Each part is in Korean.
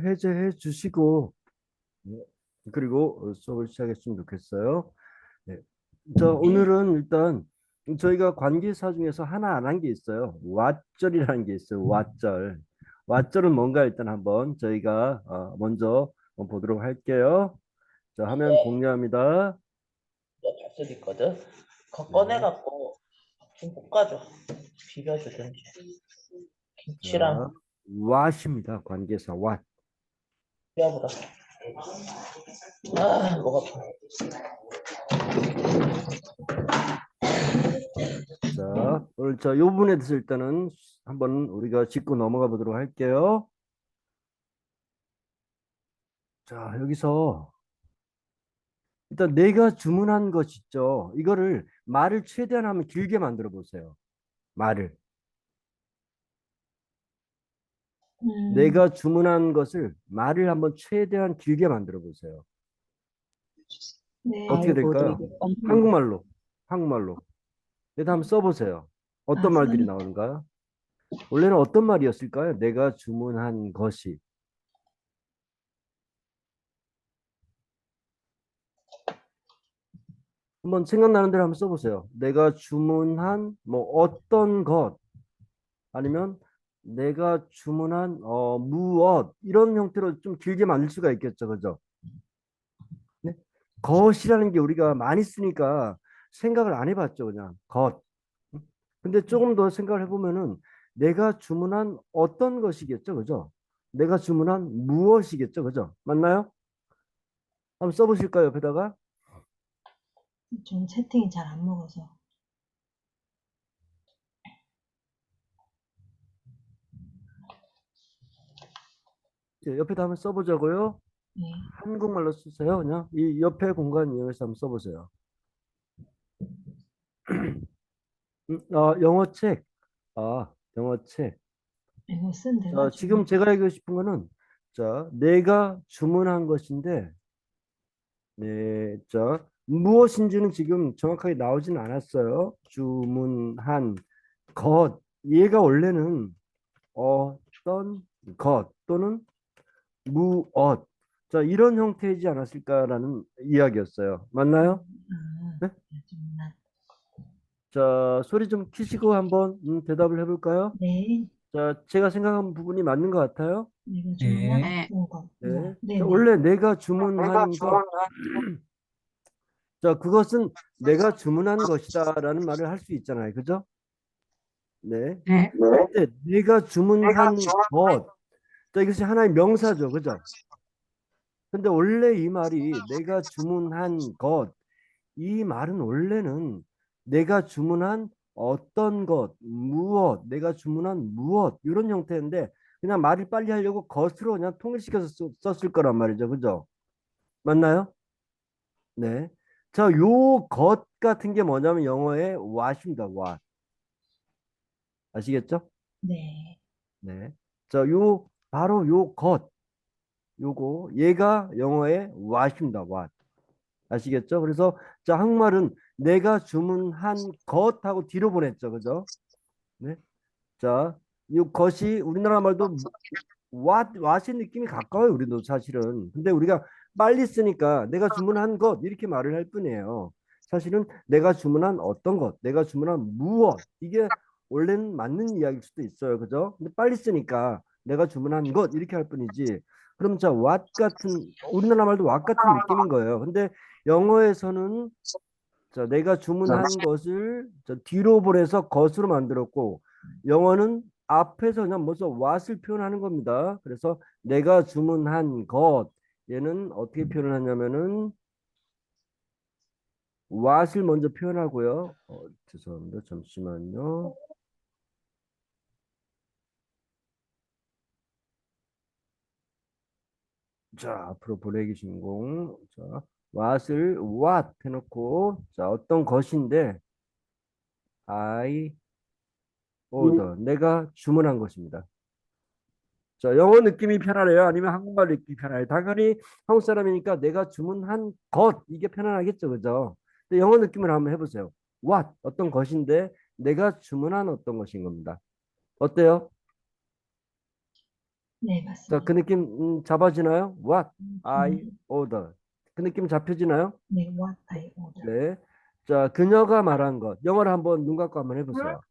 해제해 주시고 네, 그리고 수업을 시작했으면 좋겠어요. 네. 오늘은 일단 저희가 관계사 중에서 하나 안 한 게 있어요. 왓절이라는 게 있어요. 왓절. 왓절은 뭔가 일단 한번 저희가 먼저 보도록 할게요. 자, 화면 네, 공유합니다. 잘 수도 있거든. 그거 네. 꺼내갖고 좀 볶아줘. 비벼주든지. 자, 김치랑 왓입니다. 관계사 왓. 비벼보라. 아, 목 아파. 자, 오늘 요 부분에 대해서 일단은 한번 우리가 짚고 넘어가 보도록 할게요. 자, 여기서 일단 내가 주문한 것 있죠. 이거를 말을 최대한 하면 길게 만들어 보세요. 말을. 음, 내가 주문한 것을 말을 한번 최대한 길게 만들어 보세요. 네. 어떻게 아이고, 될까요? 되게 한국말로. 한국말로. 일단 한번 써보세요. 아, 어떤 말들이 나오는가요? 원래는 어떤 말이었을까요? 내가 주문한 것이. 한번 생각나는 대로 한번 써보세요. 내가 주문한 뭐 어떤 것 아니면 내가 주문한 무엇 이런 형태로 좀 길게 만들 수가 있겠죠, 그죠? 네? 것이라는 게 우리가 많이 쓰니까 생각을 안 해봤죠, 그냥 것. 근데 조금 더 생각을 해보면은 내가 주문한 어떤 것이겠죠, 그죠? 내가 주문한 무엇이겠죠, 그죠? 맞나요? 한번 써보실까요, 옆에다가? 좀 채팅이 잘 안 먹어서. 옆에다 한번 써보자고요. 네. 한국말로 쓰세요, 그냥. 이 옆에 공간 이용해서 한번 써보세요. 영어 책. 영어 책. 이거 쓴 데가 자, 지금 좀, 제가 얘기하고 싶은 거는, 자, 내가 주문한 것인데, 네, 자, 무엇인지는 지금 정확하게 나오진 않았어요. 주문한 것. 얘가 원래는 어떤 것 또는 무엇. 자, 이런 형태이지 않았을까라는 이야기였어요. 맞나요? 네? 좀, 자, 소리 좀 키시고 한번 대답을 해볼까요? 네. 자, 제가 생각한 부분이 맞는 것 같아요. 내가 주문한 네. 거. 네. 자, 네네. 원래 내가 주문한 것. 자, 그것은 내가 주문한 것이다라는 말을 할 수 있잖아요. 그죠? 네. 네. 근데 내가 주문한 것. 자, 이것이 하나의 명사죠. 그죠? 근데 원래 이 말이 내가 주문한 것. 이 말은 원래는 내가 주문한 어떤 것, 무엇, 내가 주문한 무엇 이런 형태인데 그냥 말을 빨리 하려고 것으로 그냥 통일시켜서 썼을 거란 말이죠. 그죠? 맞나요? 네. 자, 요 것 같은 게 뭐냐면 영어의 what입니다. what. 아시겠죠? 네. 네. 자, 바로 요 것. 요거 얘가 영어의 what입니다. what. 아시겠죠? 그래서 자, 한국말은 내가 주문한 것하고 뒤로 보냈죠. 그죠? 네. 자, 이 것이 우리나라 말도 what의 느낌이 가까워요. 우리도 사실은. 근데 우리가 빨리 쓰니까 내가 주문한 것 이렇게 말을 할 뿐이에요. 사실은 내가 주문한 어떤 것, 내가 주문한 무엇 이게 원래는 맞는 이야기일 수도 있어요. 그죠? 근데 빨리 쓰니까 내가 주문한 것 이렇게 할 뿐이지. 그럼 자, what 같은 우리나라 말도 what 같은 느낌인 거예요. 근데 영어에서는 자, 내가 주문한 것을 저 뒤로 보내서 것으로 만들었고 영어는 앞에서 그냥 먼저 what을 표현하는 겁니다. 그래서 내가 주문한 것 얘는 어떻게 표현을 하냐면은 what을 먼저 표현하고요. 죄송합니다. 잠시만요. 자, 앞으로 보내기 준공. 자, what을 what 해놓고 자, 어떤 것인데 I order 내가 주문한 것입니다. 자, 영어 느낌이 편하래요? 아니면 한국말 느낌이 편해요? 당연히 한국 사람이니까 내가 주문한 것 이게 편안하겠죠, 그죠? 근데 영어 느낌을 한번 해보세요. What 어떤 것인데 내가 주문한 어떤 것인 겁니다. 어때요? 네, 자, 맞습니다. 그 느낌 잡아지나요? What I 음, order. 그 느낌 잡혀지나요? 네, what I order. 네. 자, 그녀가 말한 것. 영어로 한번 눈 감고 한번 해보세요.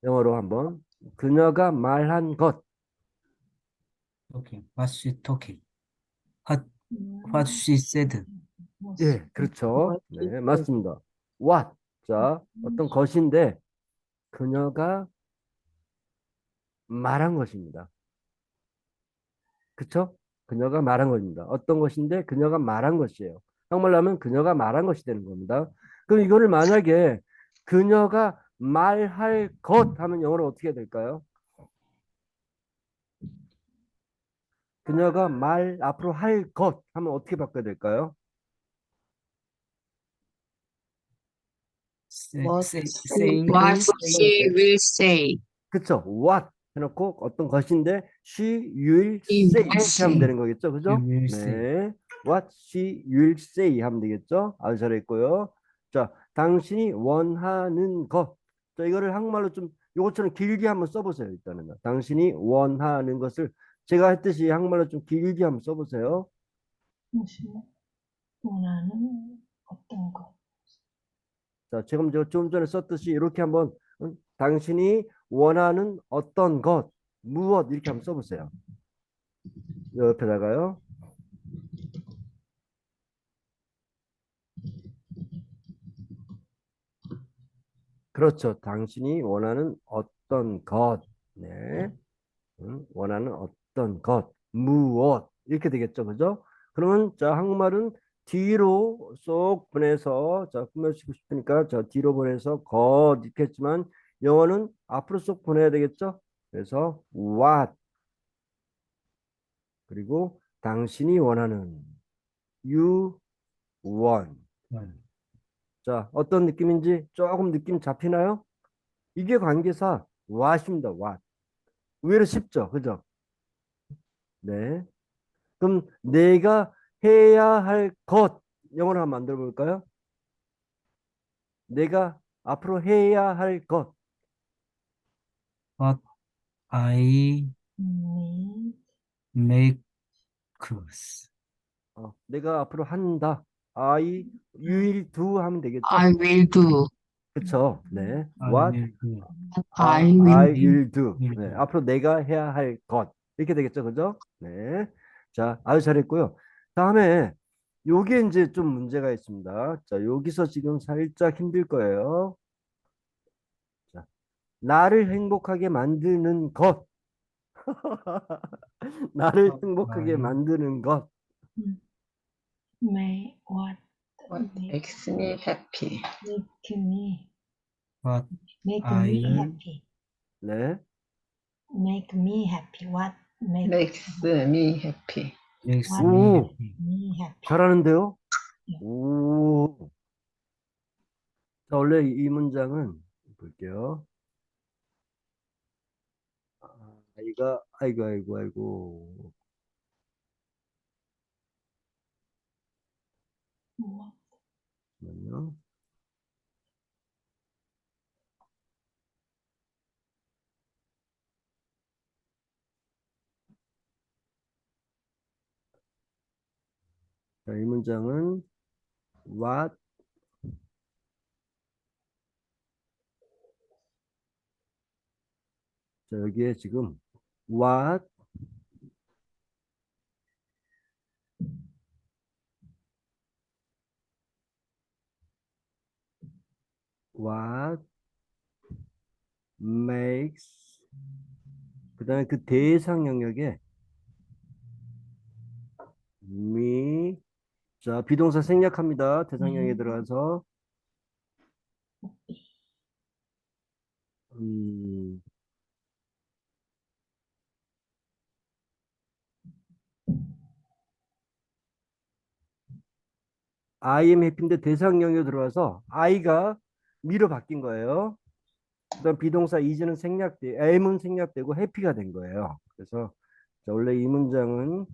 영어로 한번. 그녀가 말한 것. Talking. What she talking? What 음, she said? 예, 그렇죠. 네, 맞습니다. What. 자, 어떤 것인데 그녀가 말한 것입니다. 그쵸? 그녀가 말한 것입니다. 어떤 것인데 그녀가 말한 것이에요. 한국말로 하면 그녀가 말한 것이 되는 겁니다. 그럼 이거를 만약에 그녀가 말할 것 하면 영어로 어떻게 해야 될까요? 그녀가 말 앞으로 할 것 하면 어떻게 바꿔야 될까요? What Saying What saying she will say. 그쵸? What 해놓고 어떤 것인데 she will She say will 이렇게 하면 say. 되는 거겠죠? she 그죠? will say. 네. What she will say 하면 되겠죠? 아주 잘했고요. 자, 당신이 원하는 것. 자, 이거를 한국말로 좀 요것처럼 길게 한번 써보세요. 일단은. 당신이 원하는 것을 제가 했듯이 한국말로 좀 길게 한번 써보세요. 당신이 원하는 어떤 것. 자, 지금 제가 좀 전에 썼듯이 이렇게 한번 당신이 원하는 어떤 것, 무엇 이렇게 한번 써보세요. 옆에다가요. 그렇죠. 당신이 원하는 어떤 것, 네, 원하는 어떤 것, 무엇 이렇게 되겠죠, 그죠? 그러면 자 한국말은 뒤로 쏙 보내서 자 꾸며주고 싶으니까 저 뒤로 보내서 것 이렇게 했지만 영어는 앞으로 쏙 보내야 되겠죠? 그래서 what 그리고 당신이 원하는 you want. One. 자 어떤 느낌인지 조금 느낌 잡히나요? 이게 관계사 what입니다. what. 의외로 쉽죠, 그죠? 네. 그럼 내가 해야 할 것 영어로 한번 만들어 볼까요? 내가 앞으로 해야 할 것. What I 네, make. 내가 앞으로 한다. I you will do 하면 되겠죠? I will do. 그렇죠. 네. I What will do. I I will do. will do. will 네. do. 앞으로 내가 해야 할 것. 이렇게 되겠죠. 그죠? 네. 자, 아주 잘했고요. 다음에 요게 이제 좀 문제가 있습니다. 자, 여기서 지금 살짝 힘들 거예요. 자, 나를 행복하게 만드는 것. 나를 What 행복하게 I 만드는 것. may what What makes me happy? make me what make I me happy. 네. Make me happy. What make Makes me happy. makes what me 오, happy. me happy? 잘하는데요? 네. 오. 자, 원래 이 문장은 볼게요. 아이고. What 잠깐만요. 자, 이 문장은 what 자, 여기에 지금 what what makes 그다음에 그 대상 영역에 me 자, 비동사 생략합니다. 대상 영역에 들어가서 음, I am happy인데 대상 영역에 들어가서 I가 me로 바뀐 거예요. 그다음 비동사 is는 am은 생략되고 happy가 된 거예요. 그래서 자, 원래 이 문장은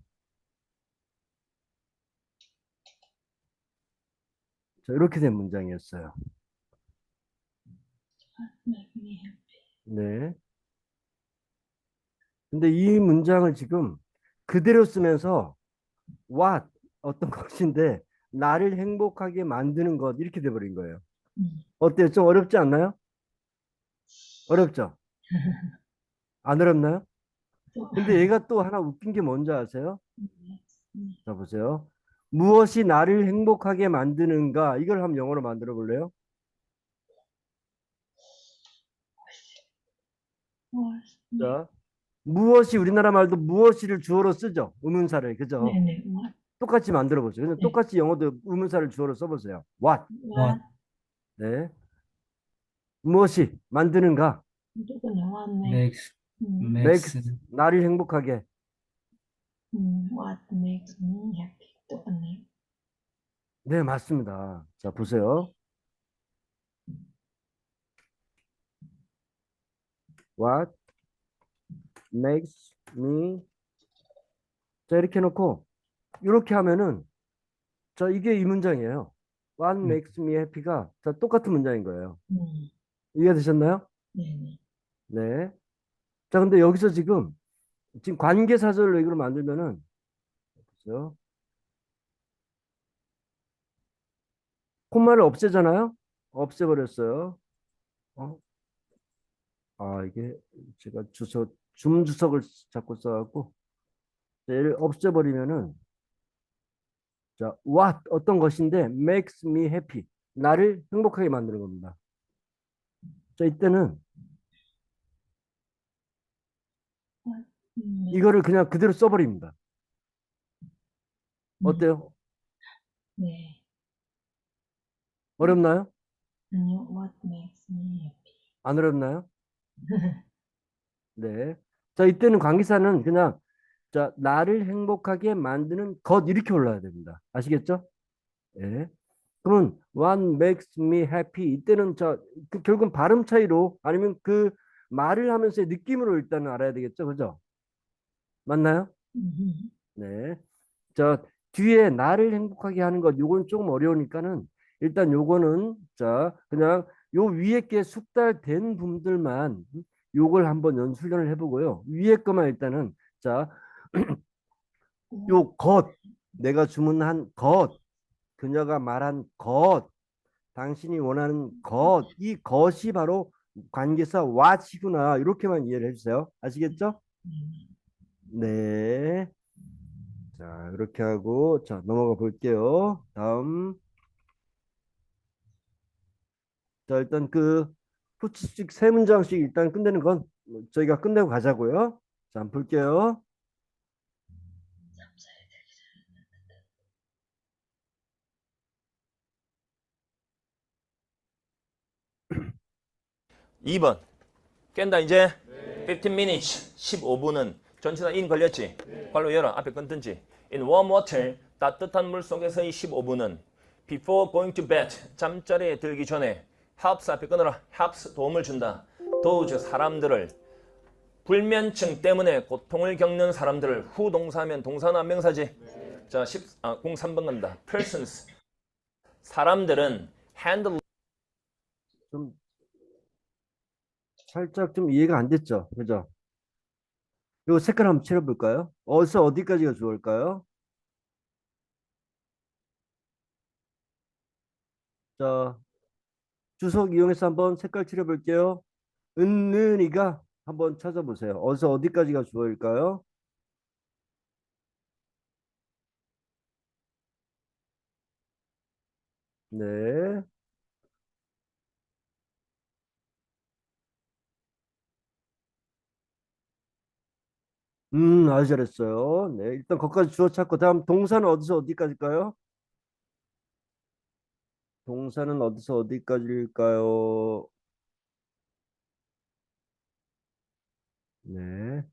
자, 이렇게 된 문장이었어요. make me happy? 네. 근데 이 문장을 지금 그대로 쓰면서 what 어떤 것인데 나를 행복하게 만드는 것 이렇게 돼버린 거예요. 음. 어때요? 좀 어렵지 않나요? 어렵죠? 안 어렵나요? 또 근데 얘가 또 하나 웃긴 게 뭔지 아세요? makes me 자, 보세요. 무엇이 나를 행복하게 만드는가? 이걸 한번 영어로 만들어 볼래요? was me. 자, 무엇이 우리나라 말도 무엇이를 주어로 쓰죠. 의문사를. 그죠? 네네. what 똑같이 만들어 보세요. 근데 네. 똑같이 영어도 의문사를 주어로 써보세요. What? what 네. 무엇이 만드는가? 누구냐 what makes makes makes 나를 행복하게. what makes me happy 누구냐 네, 맞습니다. 자, 보세요. What makes me 자, 이렇게 해놓고 이렇게 하면은 자, 이게 이 문장이에요. What makes me happy가 자, 똑같은 문장인 거예요. 이해되셨나요? 네네. 네. 자, 근데 여기서 지금 관계사절로 이걸 만들면은 보세요. 콤마를 없애잖아요. 없애버렸어요. 어? 아, 이게 제가 줌 주석을 자꾸 써갖고 얘를 없애버리면은 자, what 어떤 것인데 makes me happy 나를 행복하게 만드는 겁니다. 자, 이때는 이거를 그냥 그대로 써버립니다. 어때요? 네. 어렵나요? 아니요. what makes me happy. 안 어렵나요? 네. 자, 이때는 관계사는 그냥 자, 나를 행복하게 만드는 것 이렇게 올라야 됩니다. 아시겠죠? 예. 그러면 what makes me happy 이때는 결국은 발음 차이로 아니면 그 말을 하면서의 느낌으로 일단은 알아야 되겠죠, 그죠? 맞나요? 네. 자 뒤에 나를 행복하게 하는 것 요건 조금 어려우니까는 일단 요거는 자 그냥 요 위에 게 숙달된 분들만 요걸 한번 연습련을 해보고요. 위에 거만 일단은 자 요 것 내가 주문한 것 그녀가 말한 것 당신이 원하는 것, 이 것이 바로 관계사 what이구나. 이렇게만 이해를 해주세요. 아시겠죠? 네. 자, 이렇게 하고, 자, 넘어가 볼게요. 다음. 자, 일단 그, 후치씩 세 문장씩 일단 끝내는 건 저희가 끝내고 가자고요. 자, 한번 볼게요. 2번 깬다 이제 15 minutes 15분은 전체 다 in 걸렸지 발로 열어 앞에 끊든지 in warm water 따뜻한 물 속에서의 15분은 before going to bed 잠자리에 들기 전에 helps 앞에 끊어라 helps 도움을 준다 those 사람들을 불면증 때문에 고통을 겪는 사람들을 후 동사하면 동사나 명사지 자 03번 간다 persons 사람들은 handle 좀, 살짝 좀 이해가 안 됐죠? 그죠? 요 색깔 한번 칠해볼까요? 어디서 어디까지가 좋을까요? 자, 주석 이용해서 한번 색깔 칠해볼게요. 은은이가 한번 찾아보세요. 어디서 어디까지가 주어일까요? 네. 아주 잘했어요. 네. 일단 거기까지 주어 찾고 다음 동사는 어디서 어디까지일까요? 동사는 어디서 어디까지일까요? 네.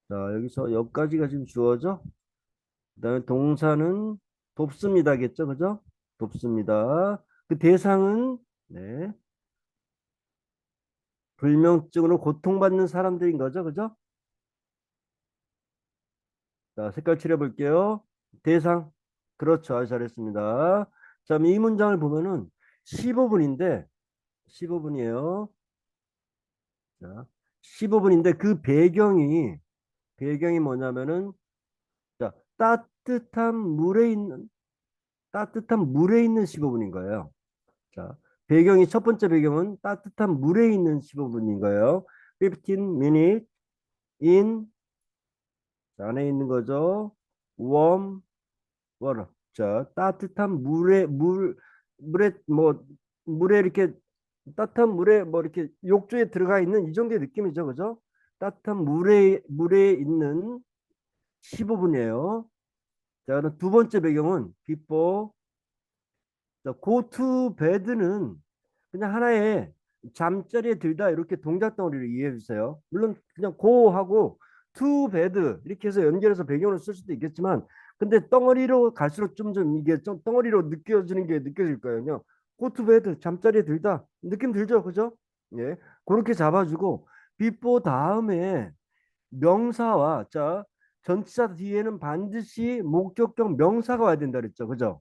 자, 여기서 여기까지가 지금 주어죠? 그다음에 동사는 돕습니다겠죠? 그죠? 돕습니다. 그 대상은 네. 불면증으로 고통받는 사람들인 거죠. 그죠? 자, 색깔 칠해 볼게요. 대상. 그렇죠. 아주 잘했습니다. 자, 이 문장을 보면은 15분인데 15분이에요. 자, 15분인데 그 배경이 뭐냐면은 자, 따뜻한 물에 있는 15분인 거예요. 자, 배경이 첫 번째 배경은 따뜻한 물에 있는 15분인 거예요. 15 minutes in 자, 안에 있는 거죠. warm water. 자, 따뜻한 물에 이렇게 따뜻한 물에 뭐 이렇게 욕조에 들어가 있는 이 정도의 느낌이죠. 그죠? 따뜻한 물에 있는 15분이에요. 자, 그럼 두 번째 배경은 before 자, go to bed는 그냥 하나의 잠자리에 들다 이렇게 동작 덩어리를 이해해 주세요. 물론 그냥 go 하고 to bed 이렇게 해서 연결해서 배경으로 쓸 수도 있겠지만 근데 덩어리로 갈수록 좀 이게 좀 덩어리로 느껴지는 게 느껴질 거예요. go to bed 잠자리에 들다 느낌 들죠, 그죠? 예, 그렇게 잡아주고 before 다음에 명사와 자 전치사 뒤에는 반드시 목적격 명사가 와야 된다 그랬죠, 그죠?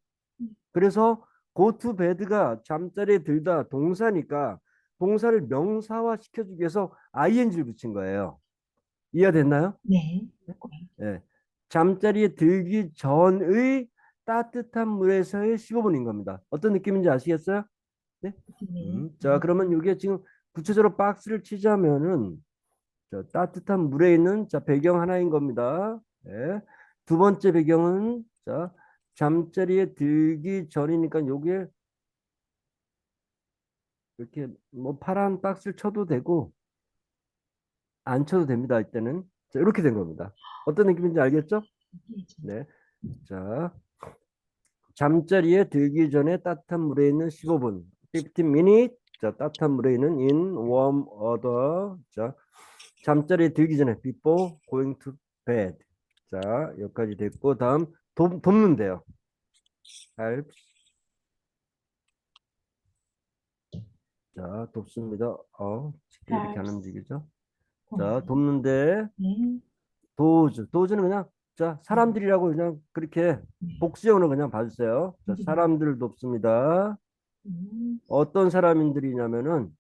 그래서 go to bed가 잠자리에 들다 동사니까 동사를 명사화 시켜주기 위해서 ing를 붙인 거예요. 이해됐나요? 네. 예. 잠자리에 들기 전의 따뜻한 물에서의 15분인 겁니다. 어떤 느낌인지 아시겠어요? 네? 자, 그러면 이게 지금 구체적으로 박스를 치자면은 저 따뜻한 물에 있는 자 배경 하나인 겁니다. 예. 두 번째 배경은 자 잠자리에 들기 전이니까 요게 이렇게 뭐 파란 박스를 쳐도 되고 안 쳐도 됩니다. 이때는 자, 이렇게 된 겁니다. 어떤 느낌인지 알겠죠? 네. 자 잠자리에 들기 전에 따뜻한 물에 있는 15분 15 minutes 자 따뜻한 물에 있는 in warm water 자 잠자리에 들기 전에 before going to bed 자 여기까지 됐고 다음 돕는데요. help 자 돕습니다. 이렇게 안 움직이죠? 자 돕는데 네. 도우즈는 그냥 자 사람들이라고 그냥 그렇게 복수형으로 그냥 봐주세요. 자 사람들 돕습니다. 어떤 사람들이냐면은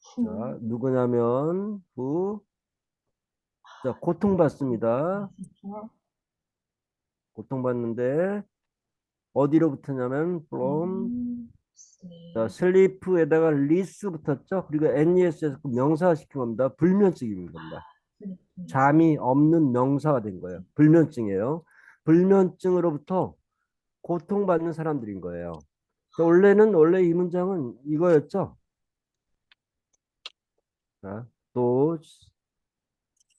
자 누구냐면 자 고통받습니다. 고통받는데 어디로부터냐면 from 자 슬리프에다가 리스 붙었죠. 그리고 NES에서 명사화 시킨 겁니다. 불면증인 겁니다. 잠이 없는 명사가 된 거예요. 불면증이에요. 불면증으로부터 고통받는 사람들인 거예요. 원래 이 문장은 이거였죠. 자, 또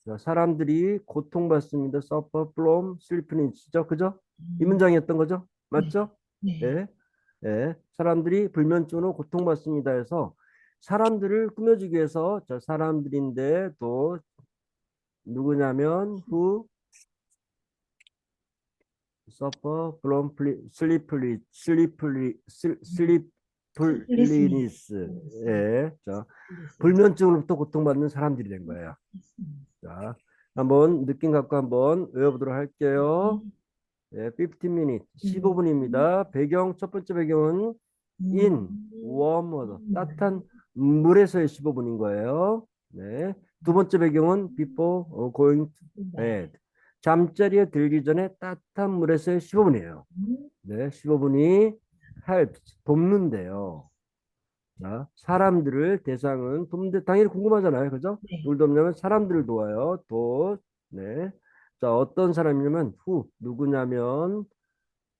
자, 사람들이 고통받습니다. suffer from sleepiness죠. 그죠? 이 문장이었던 거죠. 맞죠? 네. 예. 예. 사람들이 불면증으로 고통받습니다 해서 사람들을 꾸며주기 위해서 저 사람들인데 또 누구냐면 who suffer from sleeplessness. 예. 자, 불면증으로부터 고통받는 사람들이 된 거예요. 자, 한번 느낌 갖고 한번 외워보도록 할게요. 예, 15 minutes, 15분입니다. 배경, 첫 번째 배경은 in warm water, 따뜻한 물에서의 15분인 거예요. 네. 두 번째 배경은 before going to bed. 잠자리에 들기 전에 따뜻한 물에서의 15분이에요. 네, 15분이 help, 돕는데요. 자, 사람들을 대상은 돕는데 당연히 궁금하잖아요. 그죠? 네. 누굴 돕냐면 사람들을 도와요. 네. 자, 어떤 사람이냐면 누구냐면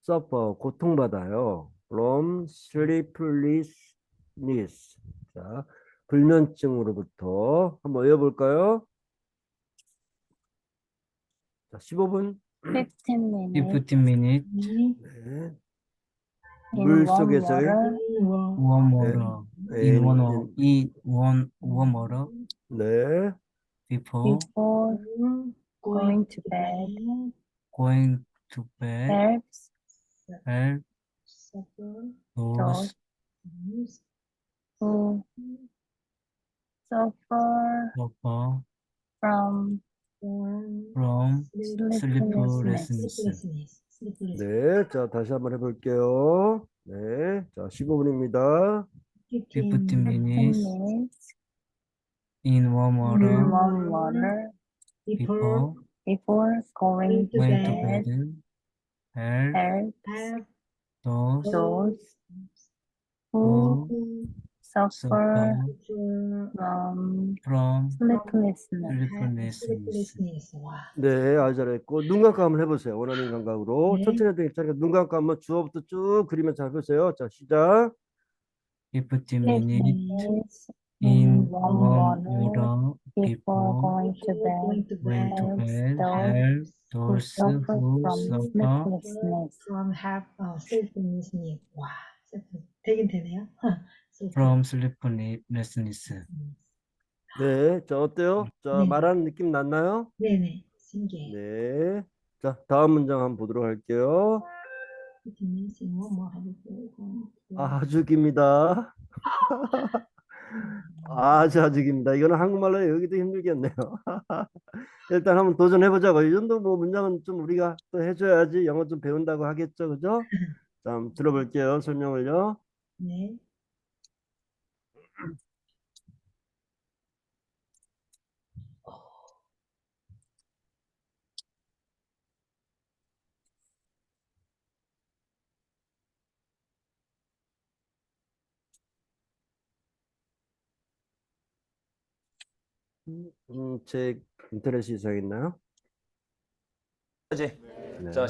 suffer, 고통받아요. from sleeplessness. 자, 불면증으로부터 한번 외워볼까요? 자, 15분. 15 minutes 15 minutes 네. in 물 warm 속에서의 water warm water 네. warm water 네. before before going to bed going to bed helps help those those who suffer suffer from from sleeplessness. 네. 자, 다시 한번 해볼게요. 네. 자, 15분입니다. 15 15 minutes minutes in warm in water warm water before before before going to going to bed. bed. Help Help have those those who who suffer suffer suffer from from sleeplessness. sleeplessness. 와. 네, 아주 잘했고 눈 감고 한번 해보세요. 원하는 감각으로 네. 천천히 해도 괜찮으니까 눈 감고 한번 주어부터 쭉 그리면서 해보세요. 자, 시작. 15 네. minutes In in warm warm water water before before going to going bed. to going to bed. bed. Those Help who those suffer who from suffer sleeplessness. from have sleeplessness. 와, 되긴 되네요. from sleeplessness. 네, 자, 어때요? 자, 네. 말하는 느낌 났나요? 네네, 신기해. 네. 자, 다음 문장 한번 보도록 할게요. 뭐 하고 아주 깁니다. 아주 깁니다. 이거는 한국말로 여기도 힘들겠네요. 일단 한번 도전해보자고. 이 정도 뭐 문장은 좀 우리가 또 해줘야지 영어 좀 배운다고 하겠죠, 그죠? 자, 한번 들어볼게요. 설명을요. 네. 제 인터넷이 이상했나요? 네. 네. 자,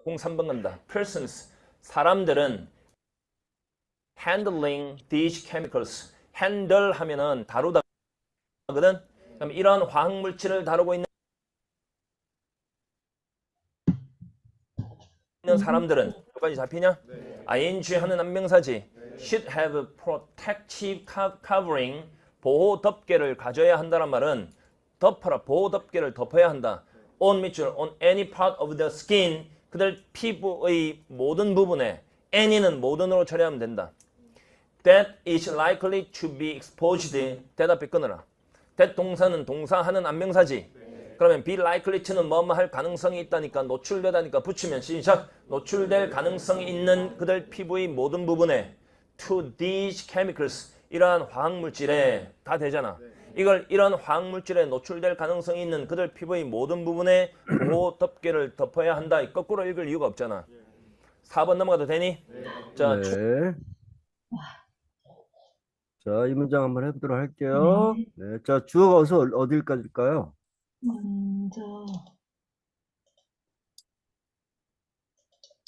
03번 간다. persons 사람들은 handling these chemicals handle 하면은 다루다 거든. 그럼 이런 화학 물질을 다루고 있는 사람들은 여기까지 잡히냐? ing 하는 안명사지. should have protective covering 보호 덮개를 가져야 한다는 말은 덮어라 보호 덮개를 덮어야 한다. on 밑줄 on any part of the skin 그들 피부의 모든 부분에 any는 모든으로 처리하면 된다. that is likely to be exposed 대답해 끊어라. that 동사는 동사하는 안명사지. 그러면 be likely to는 뭐뭐 할 가능성이 있다니까 노출되다니까 붙이면 시작. 노출될 가능성이 있는 그들 피부의 모든 부분에 to these chemicals 이러한 화학물질에 다 되잖아. 이걸 이런 화학물질에 노출될 가능성이 있는 그들 피부의 모든 부분에 보호 덮개를 덮어야 한다. 거꾸로 읽을 이유가 없잖아. 4번 넘어가도 되니? 자, 네. 자, 이 문장 한번 해보도록 할게요. 네. 자, 주어가 어딜까지일까요? 먼저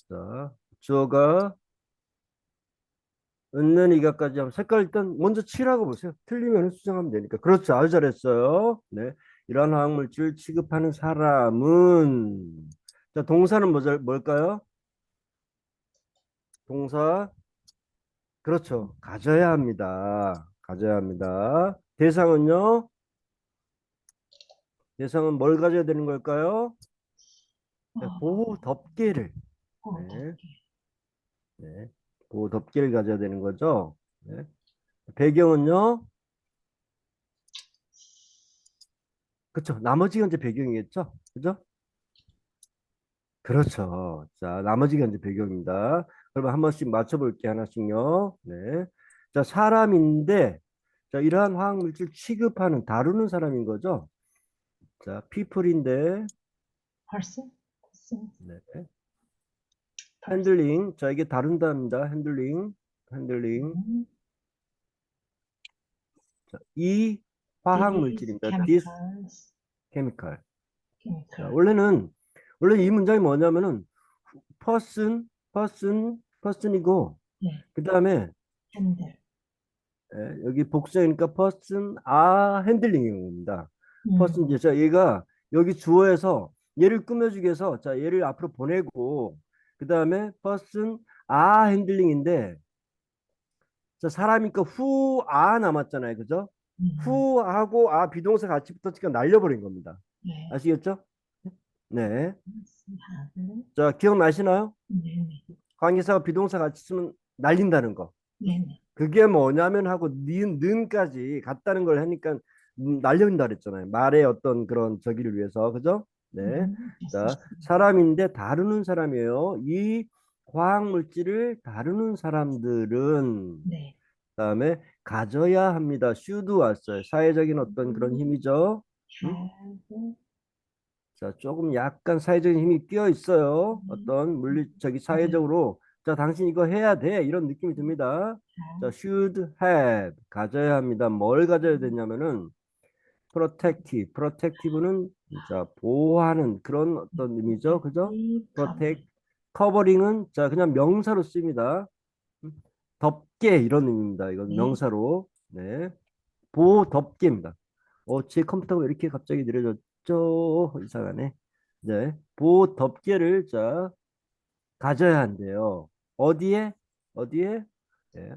자, 주어가 은는 이가까지 하면 색깔 일단 먼저 칠하고 보세요. 틀리면 수정하면 되니까. 그렇죠. 아주 잘했어요. 네. 이러한 화학물질 취급하는 사람은 자, 동사는 뭘까요? 동사 그렇죠. 가져야 합니다. 가져야 합니다. 대상은요? 대상은 뭘 가져야 되는 걸까요? 네, 보호 덮개를. 네. 네. 보호 덮개를 가져야 되는 거죠. 네. 배경은요? 그렇죠. 나머지가 이제 배경이겠죠. 그죠? 그렇죠. 자, 나머지가 이제 배경입니다. 그러면 한 번씩 맞춰볼게 하나씩요. 네. 자, 사람인데, 자, 이러한 화학물질 취급하는, 다루는 사람인 거죠. 자, people인데, person? 네. 핸들링. 자, 이게 다룬다입니다. 핸들링. 자, 이 화학물질입니다. this chemical. 자, 원래 이 문장이 뭐냐면은 person이고 네. 그 다음에 핸들. 여기 복수니까 person are handling인 겁니다. person 이제 자 얘가 여기 주어에서 얘를 꾸며주기 위해서 자 얘를 앞으로 보내고 그 다음에 person are handling인데 자 사람이니까 who are 남았잖아요, 그죠? who하고 are 비동사 같이 붙었으니까 날려버린 겁니다. 네. 아시겠죠? 네. 하고, 자 기억나시나요? 네네. 관계사가 비동사 같이 쓰면 날린다는 거. 네네. 그게 뭐냐면 하고 는까지 같다는 걸 하니까 날린다 그랬잖아요. 말의 어떤 그런 저기를 위해서. 그죠? 네. 자, 사람인데 다루는 사람이에요. 이 화학 물질을 다루는 사람들은 네. 그다음에 가져야 합니다. should 왔어요. 사회적인 어떤 그런 힘이죠. 음? have, 자, 조금 약간 사회적인 힘이 끼어 있어요. 어떤 사회적으로 자, 당신 이거 해야 돼. 이런 느낌이 듭니다. 자, should have 가져야 합니다. 뭘 가져야 되냐면은 protective는 자, 보호하는 그런 어떤 의미죠. 그죠? protect, covering은 자, 그냥 명사로 씁니다. 덮개 이런 의미입니다. 이건 네. 명사로. 네. 보호 덮개입니다. 제 컴퓨터가 왜 이렇게 갑자기 느려졌죠? 이상하네. 네. 보호 덮개를 자, 가져야 한대요. 어디에? 어디에? 네.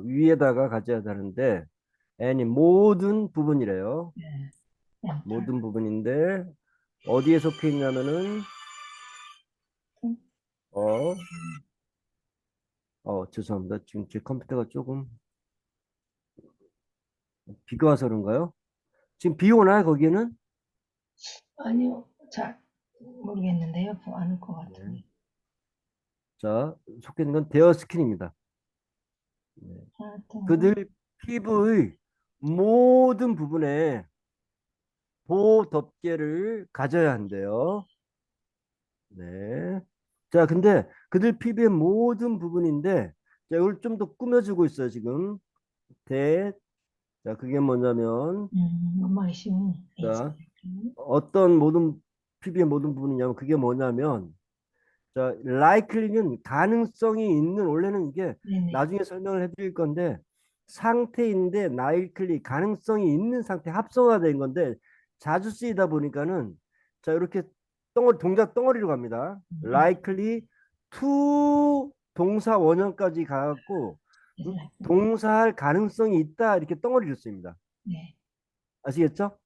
위에다가 가져야 하는데 any 모든 부분이래요. 네. 모든 부분인데 어디에 속해 있냐면은 죄송합니다. 지금 제 컴퓨터가 조금 비가 와서 그런가요? 지금 비 오나요, 거기는? 아니요, 잘 모르겠는데요. 아닐 것 같은데. 자, 속해 있는 건 데어 스킨입니다. 네. 하여튼 그들 피부의 모든 부분에 보호 덮개를 가져야 한대요. 네. 자, 근데 그들 피부의 모든 부분인데, 자, 이걸 좀 더 꾸며주고 있어요, 지금. 자, 그게 뭐냐면, 엄마의 쉬운 자, 어떤 모든, 피부의 모든 부분이냐면, 그게 뭐냐면, 자, likely는 가능성이 있는, 원래는 이게 네네. 나중에 설명을 해드릴 건데, 상태인데, likely, 가능성이 있는 상태, 합성화된 건데, 자주 쓰이다 보니까는, 자, 이렇게 동작 덩어리로 갑니다. likely to 동사 원형까지 가갖고, 동사할 가능성이 있다, 이렇게 덩어리로 쓰입니다. 네. 아시겠죠?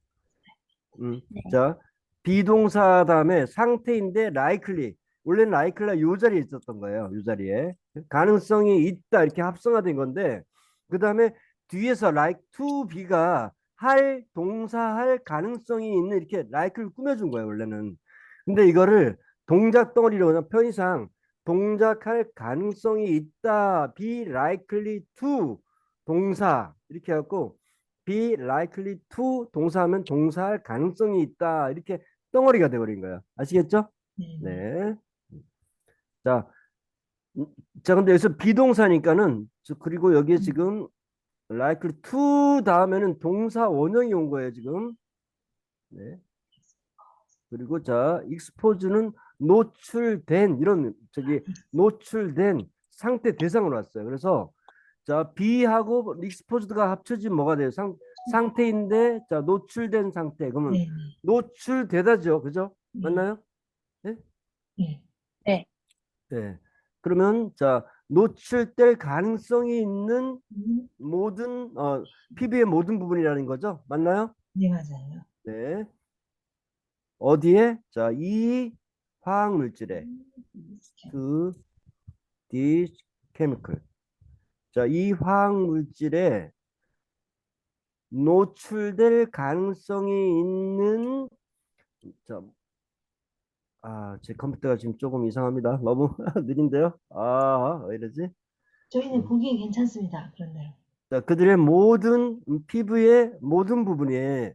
네. 자, 비동사 다음에 상태인데 likely. 원래는 likely가 요 자리에 있었던 거예요. 요 자리에. 가능성이 있다 이렇게 합성화된 건데 그 다음에 뒤에서 like to be가 동사할 가능성이 있는 이렇게 like를 꾸며준 거예요. 원래는. 근데 이거를 동작 덩어리로 그냥 편의상 동작할 가능성이 있다. be likely to 동사 이렇게 해갖고 be likely to 동사하면 동사할 가능성이 있다. 이렇게 덩어리가 돼버린 거야. 아시겠죠? 네. 네. 자, 자, 근데 여기서 비동사니까는 그리고 여기에 지금 likely to 다음에는 동사 원형이 온 거예요, 지금. 네. 그리고 자, expose는 노출된 이런 노출된 상태 대상으로 왔어요. 그래서 자, be하고 exposed가 합쳐지면 뭐가 돼요? 상태인데 자, 노출된 상태. 그러면 네. 노출되다죠. 그죠? 네. 맞나요? 네? 네. 네. 네. 그러면 자, 노출될 가능성이 있는 음, 모든 피부의 모든 부분이라는 거죠. 맞나요? 네, 맞아요. 네. 어디에? 자, 이 화학 물질에 to this chemical. 자, 이 화학 물질에 노출될 가능성이 있는 자, 제 컴퓨터가 지금 조금 이상합니다. 너무 느린데요? 왜 이러지? 저희는 보기엔 괜찮습니다. 그런데요. 자, 그들의 모든 피부의 모든 부분에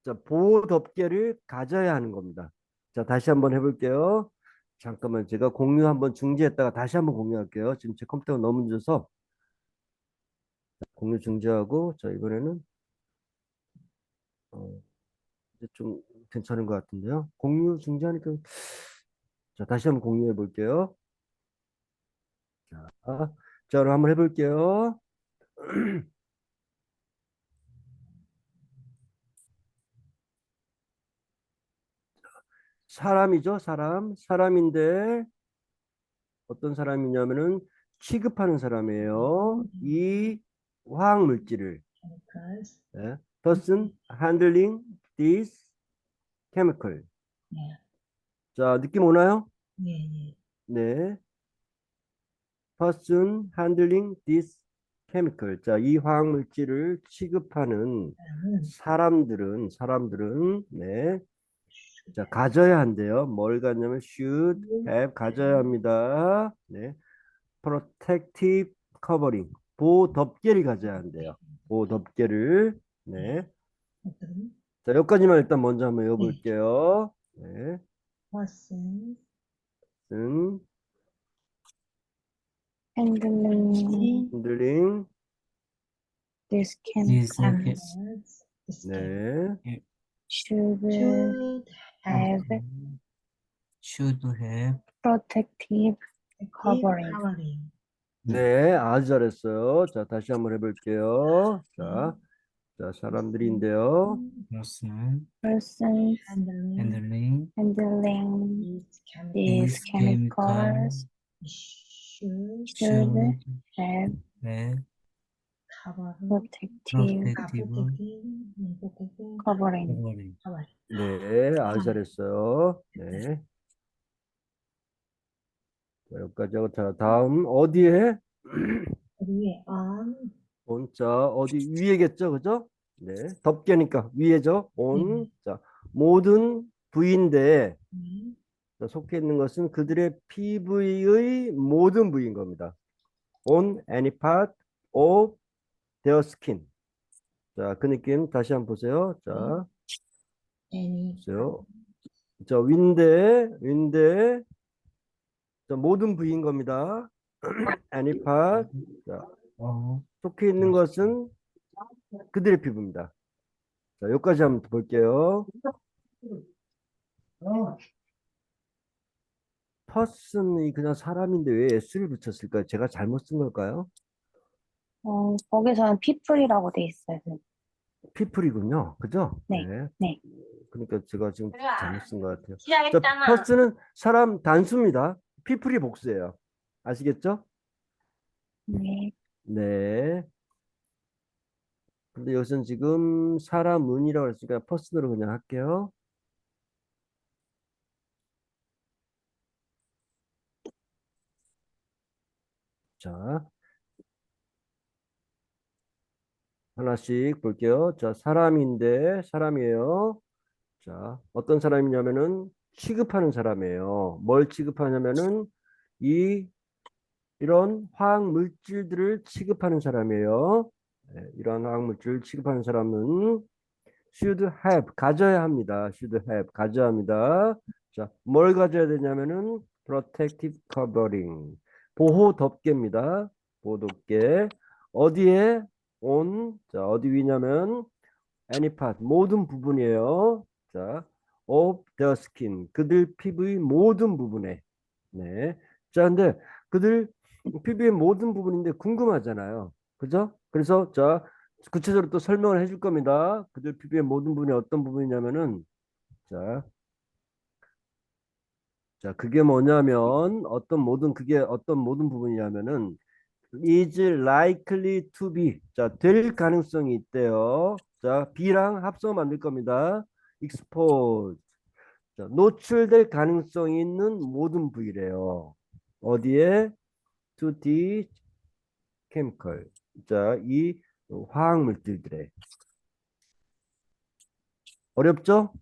자, 보호 덮개를 가져야 하는 겁니다. 자, 다시 한번 해볼게요. 잠깐만, 제가 공유 한번 중지했다가 다시 한번 공유할게요. 지금 제 컴퓨터가 너무 늦어서 공유 중지하고, 자, 이번에는 이제 좀 괜찮은 것 같은데요. 공유 중지하니까, 자, 다시 한번 공유해 볼게요. 자, 그럼 한번 해볼게요. 사람이죠, 사람. 사람인데, 어떤 사람이냐면은, 취급하는 사람이에요. 이 화학 물질을. chemicals. 네. person handling this chemical. 네. 자, 느낌 오나요? 네. 네. 네. person handling this chemical. 자, 이 화학 물질을 취급하는 사람은 사람들은 네. 자, 가져야 한대요. 뭘 갖냐면 should have 가져야 합니다. 네. protective covering 보호 덮개를 가져야 한대요. 보호 덮개를. 네. 어떤 자, 여기까지만 일단 먼저 한번 외워볼게요. 네. person 은 handling 흔들림. this This chemicals 네. should should have have should have protective covering. covering. 네, 아주 잘했어요. 자, 다시 한번 해볼게요. 자, 사람들인데요. person Persons handling handling handling these these chemicals chemicals should should should have have covering protective protecting covering. covering. 네, 아주 잘했어요. 네. 자, 여기까지 하고, 자, 다음, 어디에? 위에 on 자, 어디 위에겠죠, 그죠? 네, 덮개니까 위에죠. 자, 모든 부위인데, 자, 속해 있는 것은 그들의 피부의 모든 부위인 겁니다. On any part of their skin. 자, 그 느낌 다시 한번 보세요. 자, any 보세요. 자, 윈데, 자, 모든 부위인 겁니다. any part. 자, Oh, 속해 있는 것은 그들의 피부입니다. 자, 여기까지 한번 볼게요. person이 그냥 사람인데 왜 s를 붙였을까요? 제가 잘못 쓴 걸까요? 거기서는 people이라고 돼 있어요. people이군요. 그죠? 네, 네. 그러니까 제가 지금 잘못 쓴 것 같아요. 자, 시작했잖아. person은 사람 단수입니다. people이 복수예요. 아시겠죠? 네, 네. 근데 여기서는 지금 사람은이라고 했으니까 person으로 그냥 할게요. 자, 하나씩 볼게요. 자, 사람이에요. 자, 어떤 사람이냐면은 취급하는 사람이에요. 뭘 취급하냐면은 이런 화학 물질들을 취급하는 사람이에요. 네, 이런 화학 물질을 취급하는 사람은 should have 가져야 합니다. should have 가져야 합니다. 자, 뭘 가져야 되냐면은 protective covering 보호 덮개입니다. 보호 덮개 어디에 자, 어디 위냐면 any part 모든 부분이에요. 자, of their skin 그들 피부의 모든 부분에. 네. 자, 근데 그들 피부의 모든 부분인데 궁금하잖아요. 그죠? 그래서 자, 구체적으로 또 설명을 해줄 겁니다. 그들 피부의 모든 부분이 어떤 부분이냐면은 자, 그게 뭐냐면 그게 어떤 모든 부분이냐면은 is likely to be 자, 될 가능성이 있대요. 자, B랑 합성 만들 겁니다. expose 자, 노출될 가능성이 있는 모든 부위래요. 어디에? to the chemical. 자, 이 화학 물질들에. 어렵죠?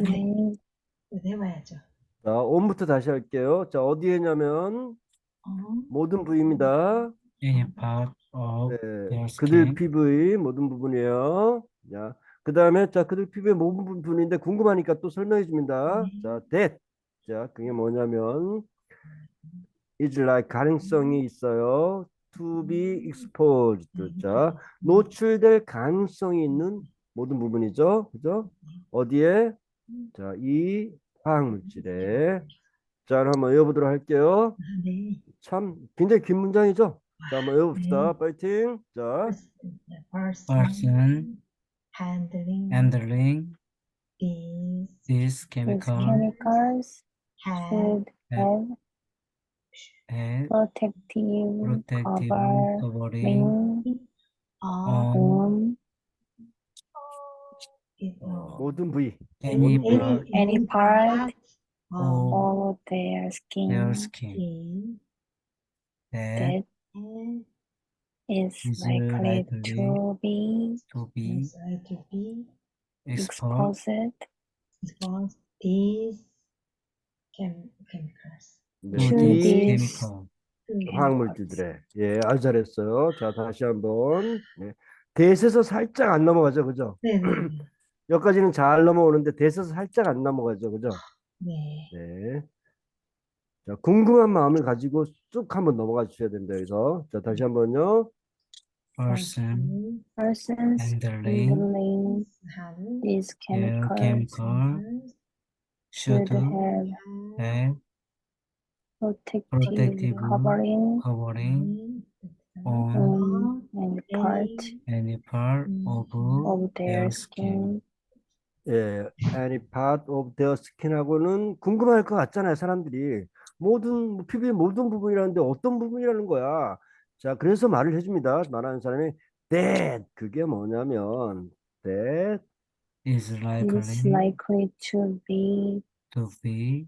네. 해봐야죠. 자, 5부터 다시 할게요. 자, 어디에냐면 모든 부위입니다. any part of 네, their 그들 skin 피부의 모든 부분이에요. 자, 그 다음에 자, 그들 피부의 모든 부분인데 궁금하니까 또 설명해 줍니다. 자, that. 자, 그게 뭐냐면 is like 가능성이 있어요. to be exposed. 자, 노출될 가능성이 있는 모든 부분이죠. 그죠? 어디에? 자, 이 화학 물질에. 자, 한번 외워보도록 할게요. 네. 참 굉장히 긴 문장이죠? 자, 한번 외워봅시다. 파이팅. 자, person handling these these these chemical chemicals have should have have protective protective covering covering on on 모든 부위. any 모든 부위. part any part of of their their skin skin that that is is likely likely to be to be to be expose expose these chemicals. 네, to to 이 this these chemical. 화학물질들에. 예, 아주 잘했어요. 자, 다시 한번. 네. 대에서 살짝 안 넘어가죠, 그죠? 네네네. 여기까지는 잘 넘어오는데 대에서 살짝 안 넘어가죠, 그죠? 네. 네. 자, 궁금한 마음을 가지고 쭉 한번 넘어가 주셔야 됩니다. 여기서. 자, 다시 한번요. Person persons handling handling 한 these their chemicals chemical should should have have protective protective covering covering on on any part any part of their their skin. skin. 예, any part of their skin하고는 궁금할 것 같잖아요, 사람들이. 모든 피부의 모든 부분이라는데 어떤 부분이라는 거야. 자, 그래서 말을 해줍니다. 말하는 사람이 that 그게 뭐냐면 that Is Is likely likely to be to be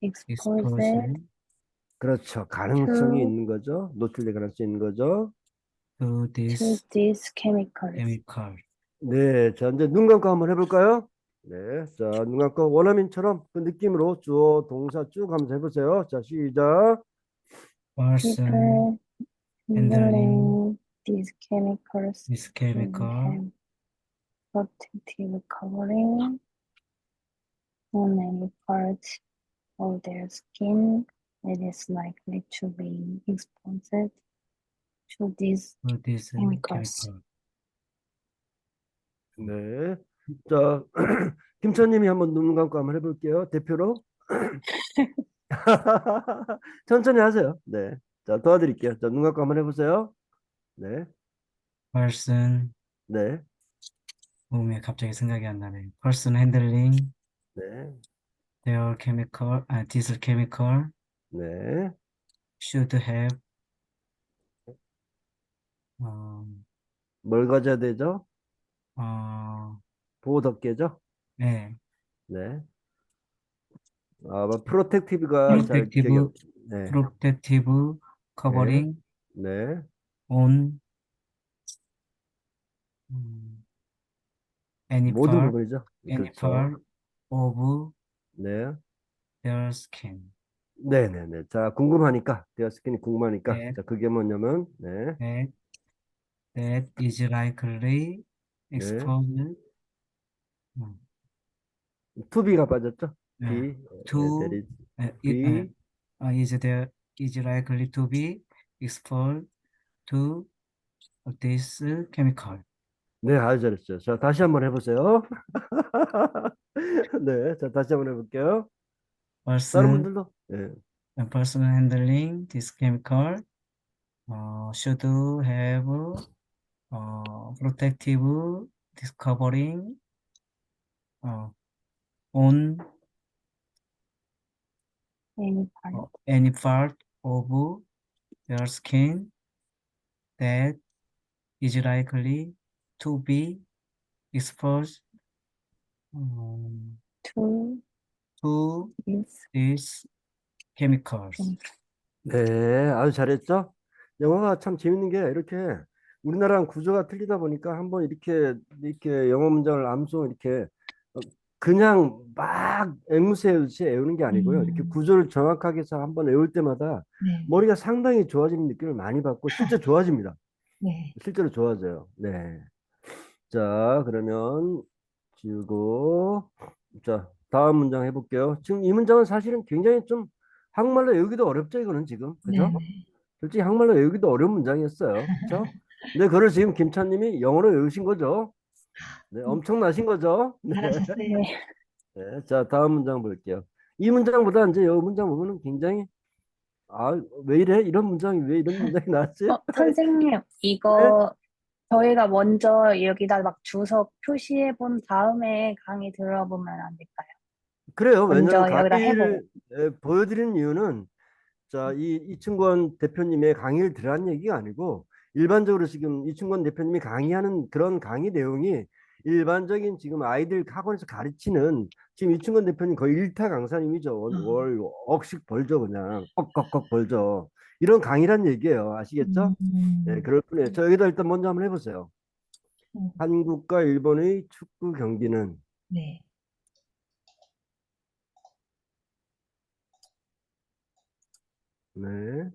exposed exposed 그렇죠. 가능성이 to 있는 거죠. 노출될 가능성이 있는 거죠. to this these chemicals. chemical. 네, 자 이제 눈 감고 한번 해볼까요? 네, 자 눈 감고 원어민처럼 그 느낌으로 주어 동사 쭉 하면서 해보세요. 자 시작. Person People handling handling these chemicals this should chemical have protective covering on any part of their skin that is likely to be exposed to these to this chemicals. chemical. 네, 자 김천님이 한번 눈 감고 한번 해볼게요. 대표로 천천히 하세요. 네, 자 도와드릴게요. 자 눈 감고 한번 해보세요. 네, Person 네, 몸에 갑자기 생각이 안 나네. Person handling 네, their chemical, this chemical 네. should have 어, 뭘 가져야 되죠? 어, 보호 덮개죠? 네, 네. 아, 프로텍티브가 잘 기억이 protective 네, protective 네, covering 네. on 음, any 모든 part, 부분이죠. any 그렇죠. part of 네, their skin. 네, 네, 네. 자, 궁금하니까, 대화 스킨이 궁금하니까, That, 자, 그게 뭐냐면, 네, that, that is likely 네. exposed 음, to be가 빠졌죠? 네, be, that to is, it, be, is there is likely to be exposed to this chemical. 네, 아주 잘했어요. 자, 다시 한번 해보세요. 네, 자, 다시 한번 해볼게요. 다른 Person, 분들도, 네, a person handling this chemical should have protective this covering on Any part any part of their skin that is likely to be exposed to to these these chemicals. 네, 아주 잘했죠? 영어가 참 재밌는 게 이렇게 우리나라랑 구조가 틀리다 보니까 한번 이렇게 영어 문장을 암송 이렇게 그냥 막 앵무새듯이 외우는 게 아니고요. 이렇게 구조를 정확하게 해서 한번 외울 때마다 네. 머리가 상당히 좋아지는 느낌을 많이 받고 실제 좋아집니다. 네. 실제로 좋아져요. 네. 자, 그러면 지우고 자, 다음 문장 해볼게요. 지금 이 문장은 사실은 굉장히 좀 한국말로 외우기도 어렵죠, 이거는 지금. 그죠? 네. 솔직히 한국말로 외우기도 어려운 문장이었어요. 그죠? 근데 그걸 지금 김찬님이 영어로 외우신 거죠. 네, 엄청나신 거죠. 네. 잘하셨어요. 네. 네, 자, 다음 문장 볼게요. 이 문장보다 이제 이 문장 보면은 굉장히 왜 이래? 이런 문장이 왜 이런 문장이 나왔지? 선생님, 이거 저희가 먼저 여기다 막 주석 표시해 본 다음에 강의 들어보면 안 될까요? 그래요. 왜냐하면 먼저 여기다 강의를 보여드리는 이유는 자, 이충권 대표님의 강의를 들으란 얘기가 아니고 일반적으로 지금 이충권 대표님이 강의하는 그런 강의 내용이 일반적인 지금 아이들 학원에서 가르치는 지금 이충권 대표님 거의 일타 강사님이죠. 월 억씩 벌죠. 그냥 억억억 벌죠. 이런 강의란 얘기예요. 아시겠죠? 네, 그럴 뿐이에요. 저 여기다 일단 먼저 한번 해보세요. 한국과 일본의 축구 경기는 네. 네,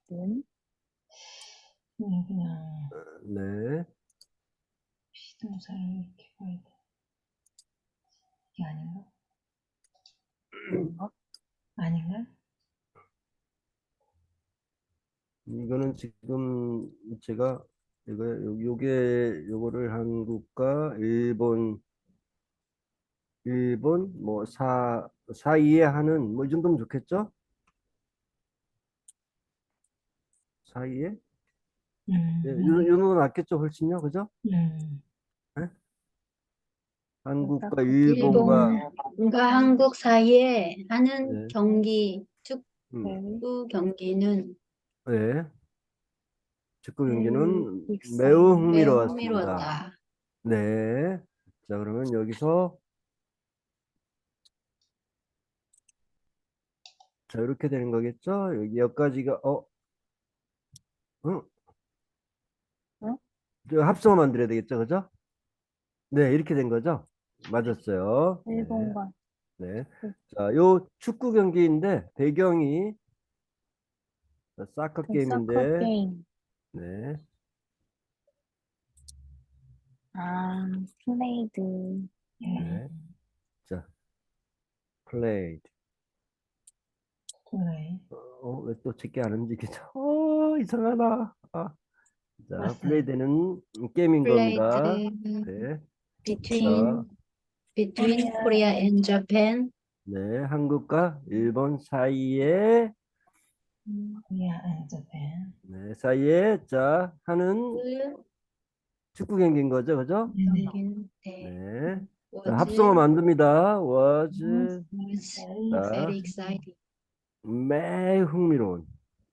는 그냥 네, 비동사를 이렇게 봐야 돼. 이게 아닌가? 뭔가? 아닌가? 이거는 지금 제가 요거를 한국과 일본 뭐 사이에 하는 뭐 이 정도면 좋겠죠? 사이에 예, 요 정도 낫겠죠, 훨씬요, 그죠? 예? 한국과 일본과 일본과 한국 사이에 하는 네, 경기, 음, 축구 경기는 네, 축구 경기는 매우 익사이팅. 매우 흥미로웠습니다. 흥미로웠다. 네, 자 그러면 여기서 자 이렇게 되는 거겠죠? 여기까지가 응? 응? 저 합성어 만들어야 되겠죠, 그죠? 네, 이렇게 된 거죠? 맞았어요. 네, 일본과 네. 자, 요 축구 경기인데 배경이 사커 그 사커 게임인데, 게임. 네, 아, 플레이드. 네. 자, played. 그래. 왜 또 제게 안 움직이죠? 이상하다. 자, 맞아요. played는 게임인 겁니다. Played 네, between 자, Korea and Japan. 네, 한국과 일본 사이에, Korea and Japan. 네, 사이에, 자, 하는 그 축구 경기인 거죠, 그죠? 네네. 경기는 네, 네. 자, was 합성어 만듭니다. was, very 자, exciting. 매우 흥미로운.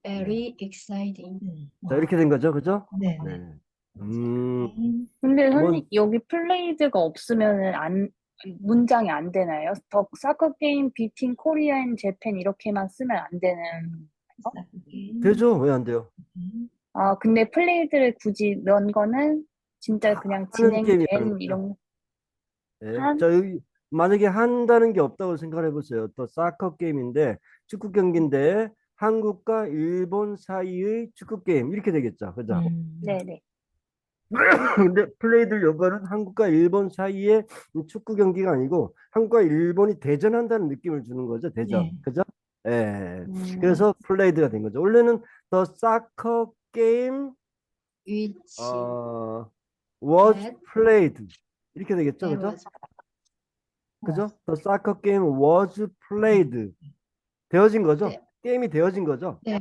Very exciting. 자, 이렇게 된 거죠, 그죠? 네네. 네. 근데 뭐, 선생님 여기 플레이드가 없으면은 문장이 안 되나요? 더 사커 게임 비팅 코리아 앤 재팬 이렇게만 쓰면 안 되는. 되죠? 왜 안 돼요? 아, 근데 플레이드를 굳이 넣은 거는 진짜 그냥 하는 게임이라는 진행된 거죠. 이런 네. 한 자, 여기 만약에 한다는 게 없다고 생각해 보세요. 또 사커 게임인데 축구 경기인데 한국과 일본 사이의 축구 게임 이렇게 되겠죠, 그죠? 네네. 근데 플레이들 요거는 한국과 일본 사이의 축구 경기가 아니고 한국과 일본이 대전한다는 느낌을 주는 거죠, 대전, 네. 그죠? 예. 음, 그래서 플레이드가 된 거죠. 원래는 더 사커 게임 Which was that played 이렇게 되겠죠, there 그죠? was 그죠? The soccer game was played 되어진 거죠? 네. 게임이 되어진 거죠? 네.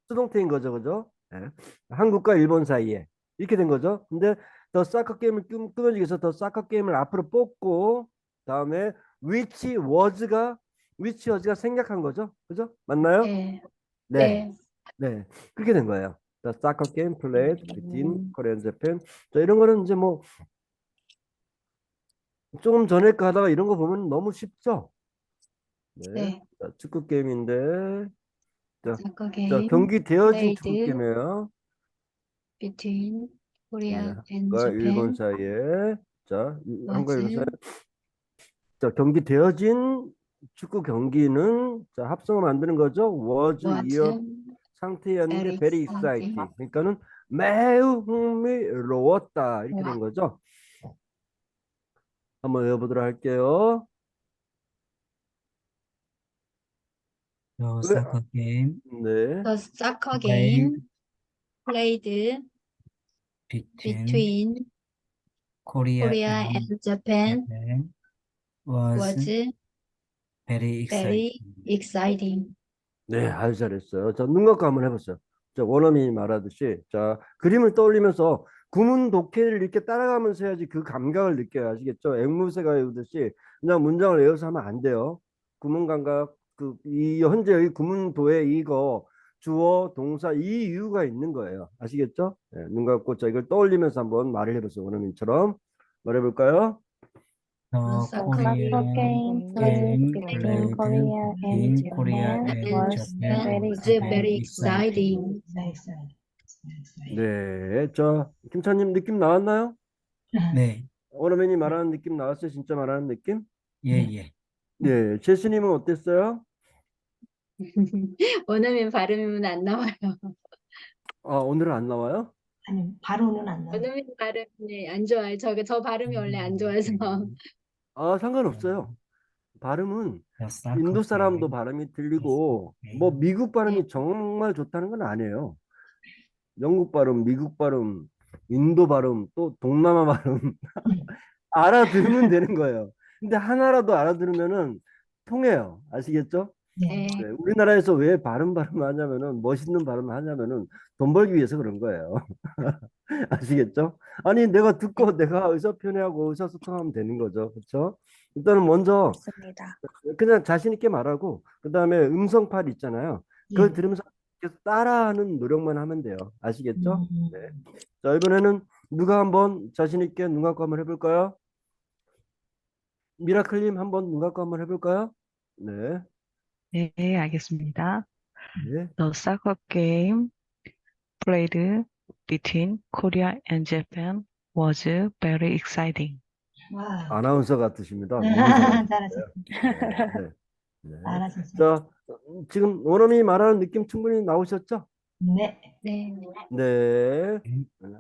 수동태인 거죠, 그죠? 예. 한국과 일본 사이에 이렇게 된 거죠. 근데 the soccer 게임을 끊어지기 위해서 the soccer 게임을 앞으로 뽑고 다음에 which was가 생략한 거죠, 그죠? 맞나요? 네. 네, 네. 네, 그렇게 된 거예요. The soccer game played between Korea and Japan. 자, 이런 거는 이제 뭐 조금 전에 거 하다가 이런 거 보면 너무 쉽죠? 네. 네. 자, 축구 게임인데 자, Soccer 자 game 경기 되어진 축구 played 게임이에요. between Korea 네. and 한국과 일본 Japan 사이에 자, 한국과 일본 사이에 was 자, 경기 되어진 축구 경기는 자, 합성어 만드는 거죠. was 이어 상태였는데 very very exciting. exciting. 그러니까는 매우 흥미로웠다. 이렇게 된 거죠. 한번 외워보도록 할게요. The 왜? soccer game 네. The soccer played game played between between Korea Korea and and Japan Japan was was very very exciting. exciting. 네, 아주 잘했어요. 자, 눈 감고 한번 해보세요. 자, 원어민이 말하듯이 자, 그림을 떠올리면서 구문 독해를 이렇게 따라가면서 해야지 그 감각을 느껴요. 아시겠죠? 앵무새가 외우듯이 그냥 문장을 외워서 하면 안 돼요. 구문 감각, 이 현재 의 구문도에 이거 주어, 동사 이 이유가 있는 거예요. 아시겠죠? 네, 눈 감고 자, 이걸 떠올리면서 한번 말을 해보세요. 원어민처럼 말해볼까요? The soccer Korean game game played between played Korea and between Korea Japan and was Japan very was was very exciting. exciting. Very excited. Very excited. 네, 저 김찬님 느낌 나왔나요? 네, 원어민이 말하는 느낌 나왔어요? 진짜 말하는 느낌? 예, 예. 네, 제스님은 어땠어요? 원어민 발음은 안 나와요. 아, 오늘은 안 나와요? 아니, 바로는 안 나와. 원어민 발음이 안 좋아요. 저 발음이 원래 안 좋아서. 아, 상관없어요. 발음은 The 인도 soccer 사람도 game. 발음이 들리고 뭐 미국 발음이 정말 좋다는 건 아니에요. 영국 발음, 미국 발음, 인도 발음, 또 동남아 발음 알아들으면 되는 거예요. 근데 하나라도 알아들으면은 통해요. 아시겠죠? 네. 네, 우리나라에서 왜 발음 하냐면은 멋있는 발음을 하냐면은 돈 벌기 위해서 그런 거예요. 아시겠죠? 아니 내가 듣고 내가 의사표현하고 의사소통하면 되는 거죠. 그렇죠? 일단은 먼저 맞습니다. 그냥 자신 있게 말하고 그다음에 음성팔 있잖아요. 그걸 예. 들으면서 계속 따라하는 노력만 하면 돼요. 아시겠죠? 음. 네. 자, 이번에는 누가 한번 자신 있게 눈 감고 한번 해볼까요? 미라클님 한번 눈 감고 한번 해볼까요? 네. 네, 알겠습니다. 네. The soccer game played between Korea and Japan was very exciting. 와. 아나운서 같으십니다. 너무 잘하셨어요. 잘하셨어요. 네. 네. 잘하셨어요. 자, 지금 원어민이 말하는 느낌 충분히 나오셨죠? 네. 네. 네.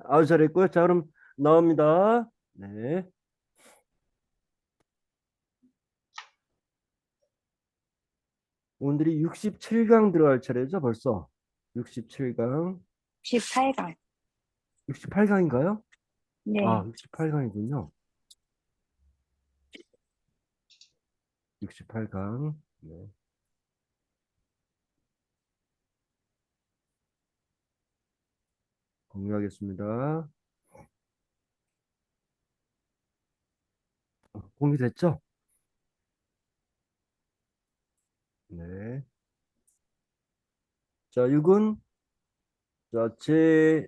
아주 잘했고요. 자, 그럼 나옵니다. 네. 오늘이 67강 들어갈 차례죠, 벌써. 67강. 18강. 68강인가요? 네. 아, 68강이군요. 68강. 네. 공유하겠습니다. 공유됐죠? 네. 자, 6은 자, J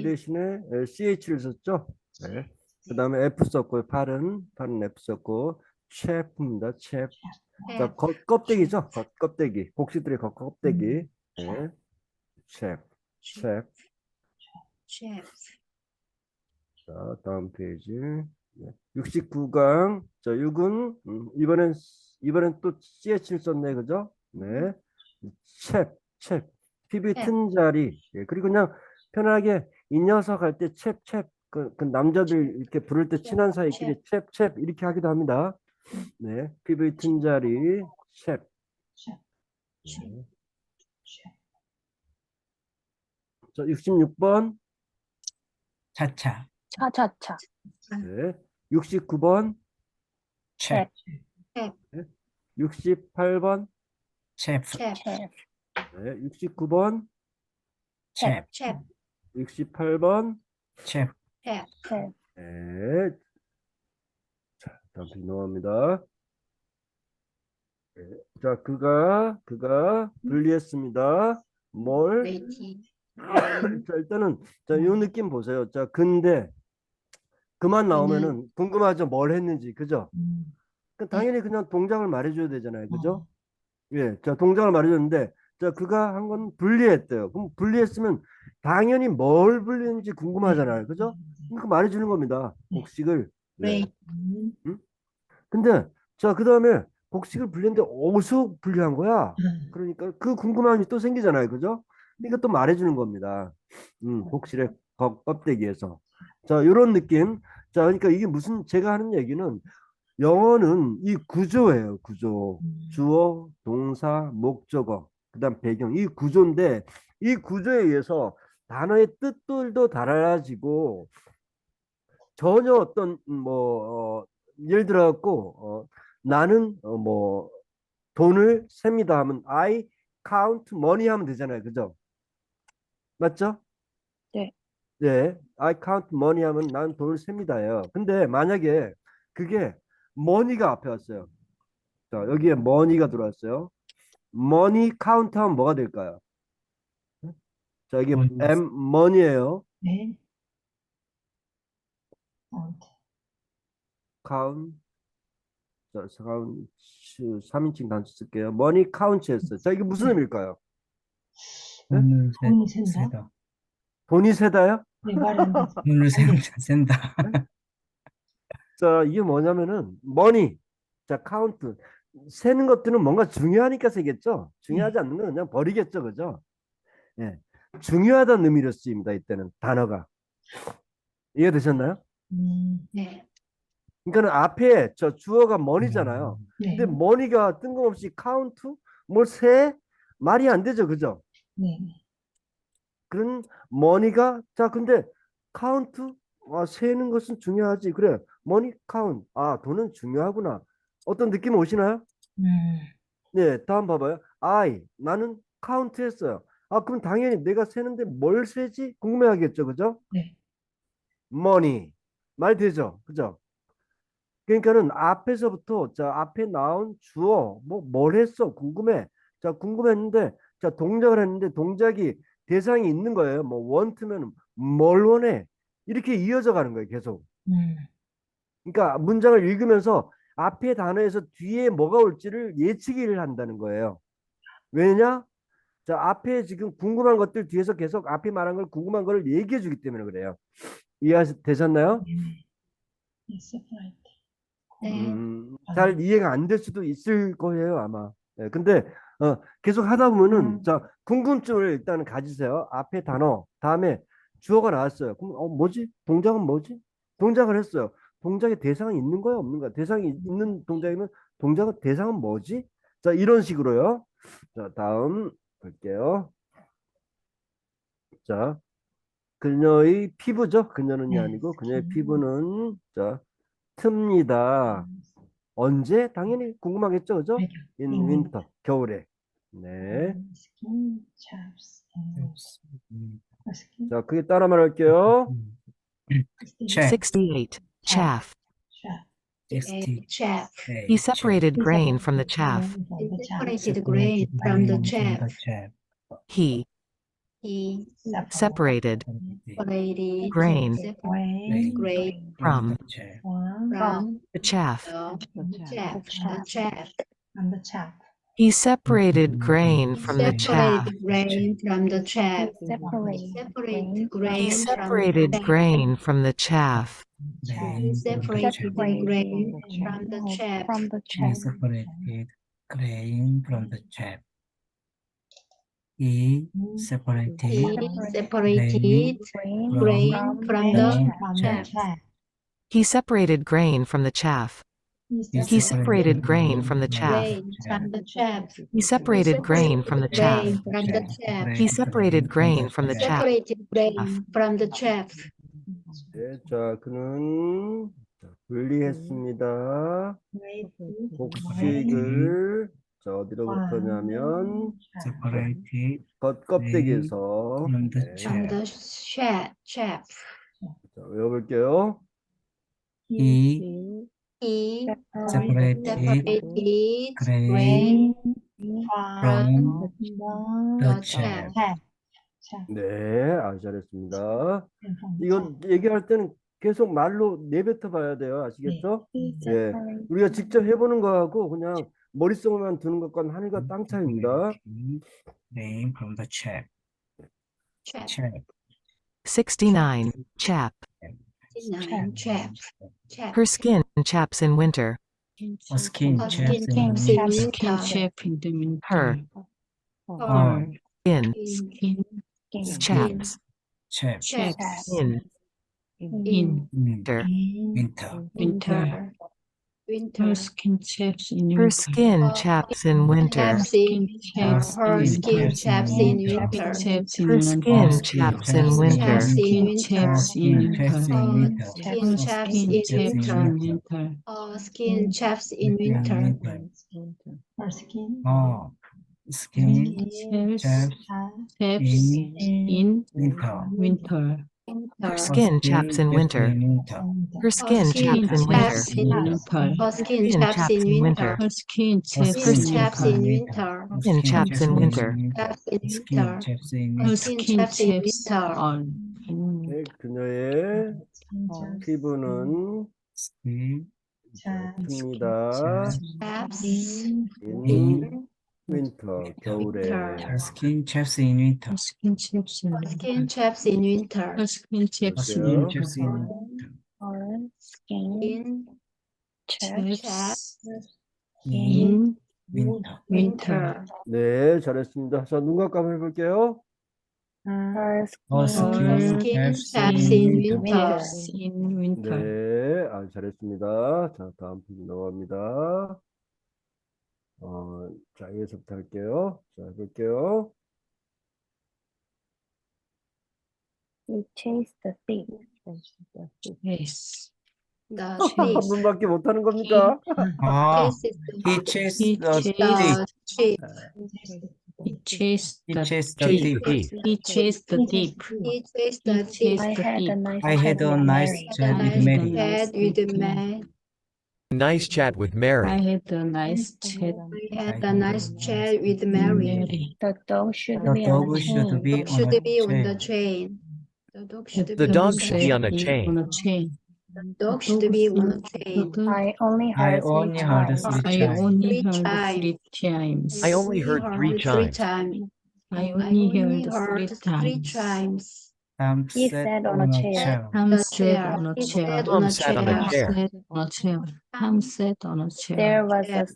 대신에 CH를 썼죠? 네. 그 다음에 F 썼고요. 팔은 F 썼고, 셰프입니다. 셰프. 자, 껍데기죠? 껍데기. 곡식들의 껍데기. 네. 셰프. 셰프. 셰프. 자, 다음 페이지. 네. 69강. 자, 6은 이번엔 또 CH를 썼네. 그죠? 네. 챕. 피부에 챕. 튼 자리. 예, 그리고 그냥 편하게 이 녀석 할 때 챕. 그 남자들 이렇게 부를 때 친한 사이끼리 챕 이렇게 하기도 합니다. 네. 피부에 튼 자리. 챕. 네. 자, 66번. 차차. 차차차. 네. 69번. 챕. 68번. 셰프. 셰프. 챕. 네. 69번. 셰프. 셰프. 68번. 셰프. 셰프. 챕. 네. 자, 다음 페이지 넘어갑니다. 네. 자, 그가 분리했습니다. 뭘? 웨이팅. 자, 일단은 자, 이 느낌 보세요. 자, 근데 그만 나오면은 궁금하죠? 뭘 했는지. 그죠? 그 당연히 그냥 동작을 말해줘야 되잖아요. 그죠? 예. 자, 동작을 말해줬는데 자, 그가 한 건 분리했대요. 그럼 분리했으면 당연히 뭘 분리했는지 궁금하잖아요. 그죠? 그러니까 말해주는 겁니다. 곡식을. 네. 응? 근데 자, 그다음에 곡식을 분리했는데 어디서 분리한 거야? 그러니까 그 궁금함이 또 생기잖아요. 그죠? 그러니까 또 말해주는 겁니다. 곡식의 껍데기에서. 자, 이런 느낌. 자, 그러니까 이게 무슨 제가 하는 얘기는 영어는 이 구조예요. 구조. 주어, 동사, 목적어, 그다음 배경. 이 구조인데 이 구조에 의해서 단어의 뜻들도 달라지고 전혀 어떤 예를 들어 갖고 나는 뭐 돈을 셉니다 하면 I count money 하면 되잖아요. 그죠? 맞죠? 네. 네. I count money 하면 난 돈을 셉니다예요. 근데 만약에 그게 money가 앞에 왔어요. 자, 여기에 money가 들어왔어요. money count 하면 뭐가 될까요? 자, 이게 money예요. 네. 어, count. 자, count 3인칭 단수 쓸게요. money counts였어요. 자, 이게 무슨 의미일까요? 네? 돈을 돈이 샌다? 세다. 돈이 세다요? 네, 말이 안 되지. 돈을 센다. 자, 이게 뭐냐면은 money. 자, count. 세는 것들은 뭔가 중요하니까 세겠죠. 중요하지 않는 건 그냥 버리겠죠, 그죠? 예. 중요하다는 의미로 쓰입니다. 이때는 단어가. 이해되셨나요? 네. 그러니까는 앞에 저 주어가 money잖아요. 네. 근데 money가 뜬금없이 count 뭘 세? 말이 안 되죠, 그죠? 네. 그런 money가 자, 근데 count 세는 것은 중요하지. 그래. money count. 아, 돈은 중요하구나. 어떤 느낌 오시나요? 네, 다음 봐봐요. 나는 count 했어요. 아, 그럼 당연히 내가 세는데 뭘 세지? 궁금해하겠죠, 그죠? 네. money. 말 되죠, 그죠? 그러니까는 앞에서부터 자 앞에 나온 주어 뭘 했어 궁금해. 자 궁금했는데 자 동작을 했는데 동작이 대상이 있는 거예요. 뭐 want면 뭘 원해 이렇게 이어져 가는 거예요 계속. 그러니까 문장을 읽으면서 앞에 단어에서 뒤에 뭐가 올지를 예측을 한다는 거예요. 왜냐? 자 앞에 지금 궁금한 것들 뒤에서 계속 앞에 말한 걸 궁금한 걸 얘기해 주기 때문에 그래요. 이해되셨나요? 네, separate. 네. 잘 이해가 안 될 수도 있을 거예요, 아마. 예, 근데 계속 하다 보면은 자 궁금증을 일단은 가지세요. 앞에 단어, 다음에 주어가 나왔어요. 그럼 뭐지? 동작은 뭐지? 동작을 했어요. 동작의 대상이 있는 거야, 없는 거야? 대상이 있는 동작이면 동작은 대상은 뭐지? 자, 이런 식으로요. 자, 다음 볼게요. 자, 그녀의 피부죠. 그녀는이 네. 아니고 그녀의 피부는 자 틉니다. 언제? 당연히 궁금하겠죠, 그죠? 배경. In winter, 겨울에. 네. Skin chaps. Skin 자, 그게 따라 말할게요. Chap. 68. Chaff. chap. chaff. He separated grain from the chaff. He separated grain from the chaff. He He separated separated grain grain from from the chaff. the chaff. And the chap. He separated grain from the chaff. Separated grain from the chaff. Separate Separate grain He from separated the chaff. grain from the chaff. He separated grain from the chaff. from the chaff. separated grain from the chaff. He separated He separated Grain grain from from the the From the chaff. chaff. He separated grain from the chaff. He separated grain from the chaff. Grain from the chaff. He separated grain from the chaff. Grain from the chaff. He separated grain from the chaff. Separated grain from the chaff. 네, 자, 그는 자, 분리했습니다. 곡식을 자, 어디로부터냐면 separated 겉껍데기에서 from the 네, From chaff. the chaff. 자, 외워볼게요. He He separated separated grain grain from the the the chaff. chaff. Chaff. 네, 아주 잘했습니다. And from the 이건 얘기할 때는 계속 말로 내뱉어 봐야 돼요. 아시겠죠? 예. Separate 우리가 직접 해보는 거하고 그냥 머릿속에만 두는 것과는 하늘과 땅 차이입니다. Grain from the chaff. chaff. Chaff. 69. Chap. Chaff. Chaff. Her skin chaps in winter. A skin Her chaff skin chaps in winter. Her Her skin skin chaps chaff. chaps in in winter. Winter. winter. Her skin chaps in Her skin chaps in winter. Chaps in her skin chaps in winter. Her skin chaps in winter. Chaps in winter. chaps in winter. Skin chaps in winter. Skin chaps in winter. Her skin Oh, skin Chaps chaps chaps in in winter. winter. Her skin chaps in winter. Her skin chaps in winter. chaps in winter. Her skin chaps in winter. Her skin chaps Skin in chaps winter. in winter. Skin chaps in winter. Chaps in Skin winter. chaps in Her winter. skin chaps winter. in 네, 그녀의 피부는 Skin 춥니다. Chaps in winter, 겨울에. winter. Her skin chaps in winter. skin chips in Skin chaps in winter. her skin chips Her 볼게요. skin chaps in winter. Or skin In chaps chips In in winter. winter. 네, 잘했습니다. 자, 눈 감고 한번 해볼게요. her Her skin skin skin chaps chaps in in winter. winter. Chips in winter. 네, 잘했습니다. 자, 다음 페이지 넘어갑니다. 자, 여기서부터 할게요. 자, 해볼게요. he chased the thief. Yes. The 한 thief 분밖에 못하는 겁니까? 아, chases he chased He the chased thief. the thief. He chased He the chased the thief. thief. He chased the thief. He chased He the thief. chased I the had a thief. nice I had chat a with nice Mary. chat with I had a Mary. Chat with Mary. Nice chat with I Mary. had a nice chat I had a nice chat with Mary. Mary. The dog should The be on dog a should chain. be Dog on should a be on the chain. train. The dog should The be The on dog the should be train. on a chain. On a chain. Dog should be on a train. I only I heard three only heard times. three I times. only Three heard times. 3 times. I only heard three Three chimes. times. I I only only heard heard 3 three times. times. Sam He sat sat on a chair. Ham The sat chair. on a He chair. sat Tom on a sat on a chair. chair. Sat on a chair. Ham sat on a chair. There was a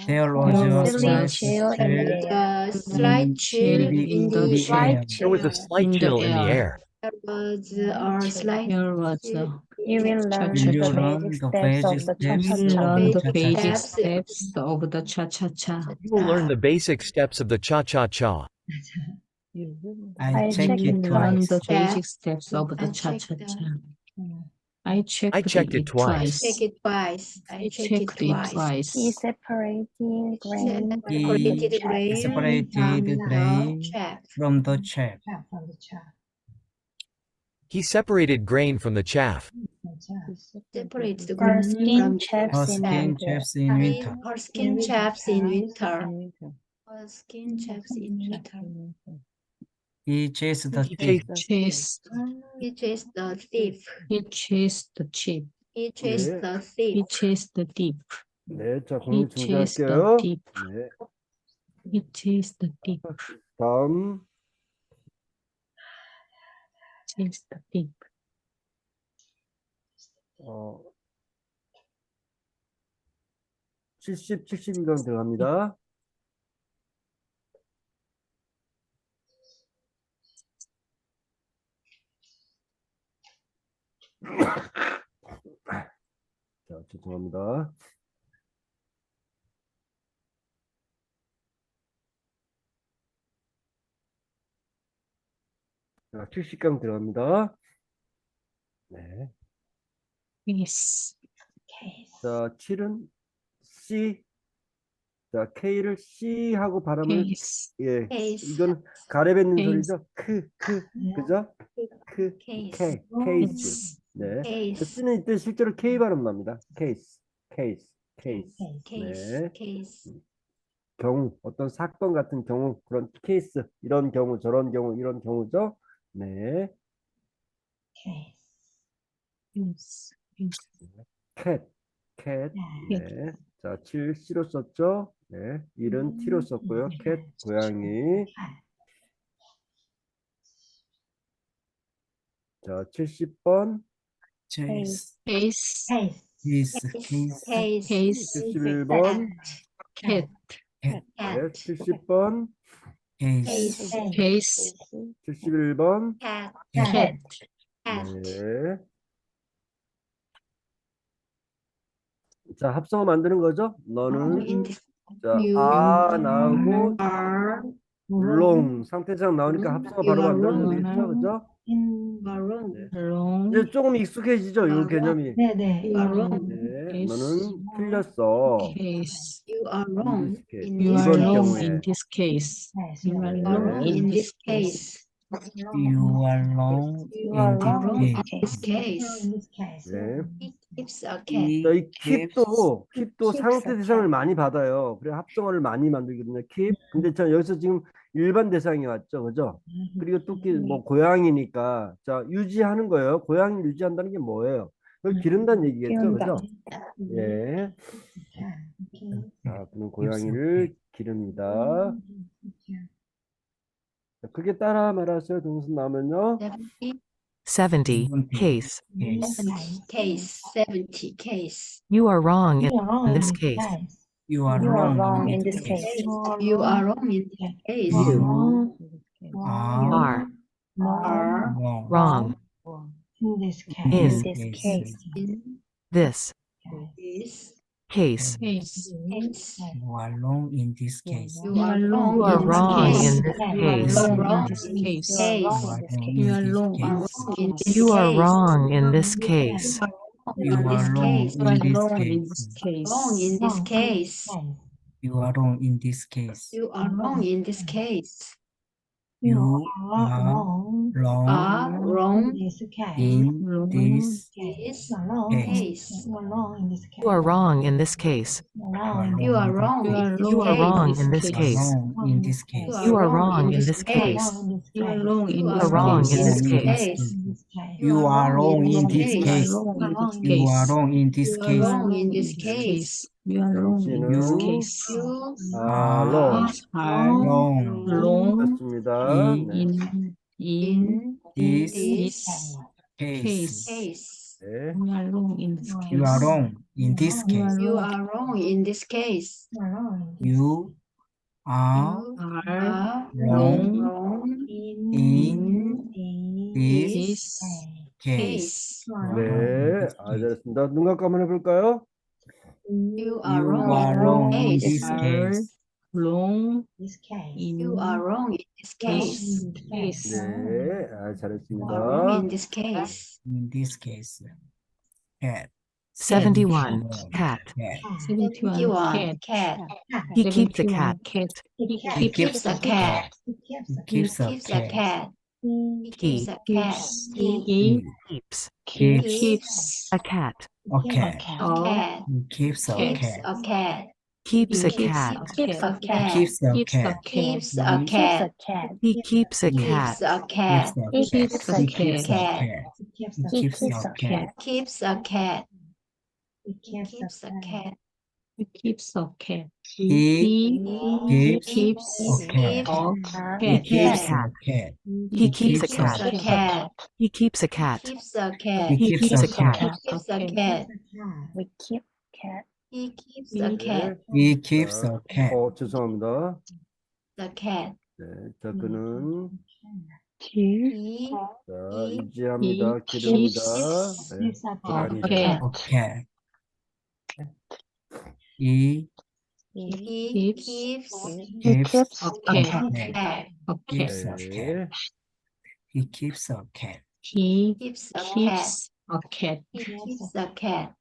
There was There a was silly a chill in the air. The slight chill in in the the chair. air. There was a slight In the chill in the air. air. There was a slight There was a You will learn Will you the learn basic the steps of basic the steps we cha-cha-cha. learn the Basic basic steps. steps of the cha-cha-cha. You will learn the basic steps of the cha-cha-cha. I I check checked We it it learn twice. the Yeah. basic steps of the I checked cha-cha-cha. I I checked checked it it twice. Check it twice. I I check it checked it twice. He twice. separated grain Separated He grain separated from the grain chaff. from the chaff. He separated grain from the chaff. Separates the Her grain skin from chaps Her in skin winter. chaps in winter. her skin chaps in winter. Her skin chaps in winter. He chased the He thief. Chased. He chased the thief. He chased the sheep. He chased 네. the He thief. chased the deep. 네, 자, He 공유 chased the 중지할게요. deep. 네, He chased the deep. 다음. Chased the deep. 70, 71강 들어갑니다. 자, 죄송합니다. 자, 70강 들어갑니다. 네. Yes. 자, 7은 C. 자, K를 C 하고 발음을 Case. 예. Case. 이건 가래뱉는 Case. 소리죠. 그죠? Case. 케이스. 네. Case. C는 이때 실제로 K 발음 납니다. 케이스. Case. 네. Case. 경우, 어떤 사건 같은 경우, 그런 케이스, 이런 경우, 저런 경우, 이런 경우죠. 네. Yes. 캣. 네. 자, 7 C로 썼죠. 네. 1은 T로 썼고요. 캣, 고양이. 자, 70번. Chase. Case. Case. Case. Case. 71번. Cat. 네. 70번. Case. Case. 71번. Cat. 네. 자, 합성어 만드는 거죠. 너는 In this 자, you 나오고 are 롱 상태상 나오니까 합성어 바로 You are 만들어지겠죠, 그죠? wrong. Wrong. 이제 조금 익숙해지죠, 이 개념이. 네네. You are wrong. 네, Yes. 너는 틀렸어. Case. You are wrong in You this are 이번 wrong 경우에. in this case. You are 네. wrong in in this this case. You are wrong You in are the wrong in case. this case. 네. He keeps a cat. He 자, 이 keeps 킵도 상태 대상을 많이 받아요. 그래 합성어를 많이 만들거든요. 킵. 근데 저 여기서 지금 일반 대상이 왔죠, 그죠? 그리고 또 뭐 고양이니까 자 유지하는 거예요. 고양이를 유지한다는 게 뭐예요? 그걸 기른다는 얘기겠죠, 기른다. 그죠? 예. 자, 그는 고양이를 기릅니다. 자, 그게 따라 말하세요. 동사 나오면요. 70 70. Case. case, 70 case. You are wrong You in are wrong this in case. You You are are wrong wrong in in this this case. case. You are wrong in this case. You Are are wrong in this In case. in this case. In this this case. Case. case. You are wrong in this case. You are wrong You are in wrong this in case. this You are case. You are Wrong wrong in this in this case. case. You are wrong You are in this wrong. case. You are You wrong are in this wrong in this case. You in are this wrong case. You are in this wrong in case. this case. Wrong in this case. You are wrong in this case. You are wrong in this case. You are are wrong wrong Are wrong in this case. in Wrong. this this You are wrong in case. you are wrong in this case. You are wrong in this case. You are wrong in You are wrong You in are this You are wrong wrong in case. this in case. You are wrong wrong in this case. case. You are wrong You in are this wrong case. in this in case. this case. You are wrong in this You are case. wrong in this You are case. wrong in this You are case. wrong in this This case. case. You are wrong in this 당신은 case. You are wrong. Are wrong wrong 맞습니다. in 네. in in this this case. case. case. 네. You are wrong in this case. You are wrong in this You case. are You wrong. are wrong in this case. You are You Are are wrong wrong in this this case. case. 네. 잘했습니다. 눈 감고 한번 해볼까요? You are You wrong are in wrong this in case. this case. wrong You are in wrong in this case. case. 네. You are wrong 잘했습니다. in this case. In this case. Cat. 71. Cat. Cat. 71 71 cat. cat. He keeps a 71 cat. cat. He Keeps a cat. He keeps a Keeps a cat. cat. He keeps a cat. He He Keeps keeps a cat. A cat. a cat. He keeps a Keeps cat. a cat. Keeps a He cat. Keeps a He cat. keeps a keeps a cat. Keeps a Keeps cat. a cat. He keeps a Keeps cat. a cat. He keeps a He keeps a cat. cat. He He keeps keeps a a cat. Keeps a cat. keeps Keeps a cat. He keeps a cat. He He keeps keeps a cat. a He cat. keeps cat. a cat. He keeps a Keeps cat. a cat. He keeps a cat. Keeps a cat. He He keeps keeps a a cat. cat. Keeps a cat. We keep cat. He keeps a cat. He keeps a cat. 죄송합니다. The cat. 네. 자, 그는 He 자, 유지합니다. 기릅니다. 네. 고양이를. cat. A cat. He he Keeps keeps keeps a a cat. cat. cat. A Keeps cat. a 네. cat. He keeps a cat. He Keeps a cat. keeps a cat. He keeps a cat.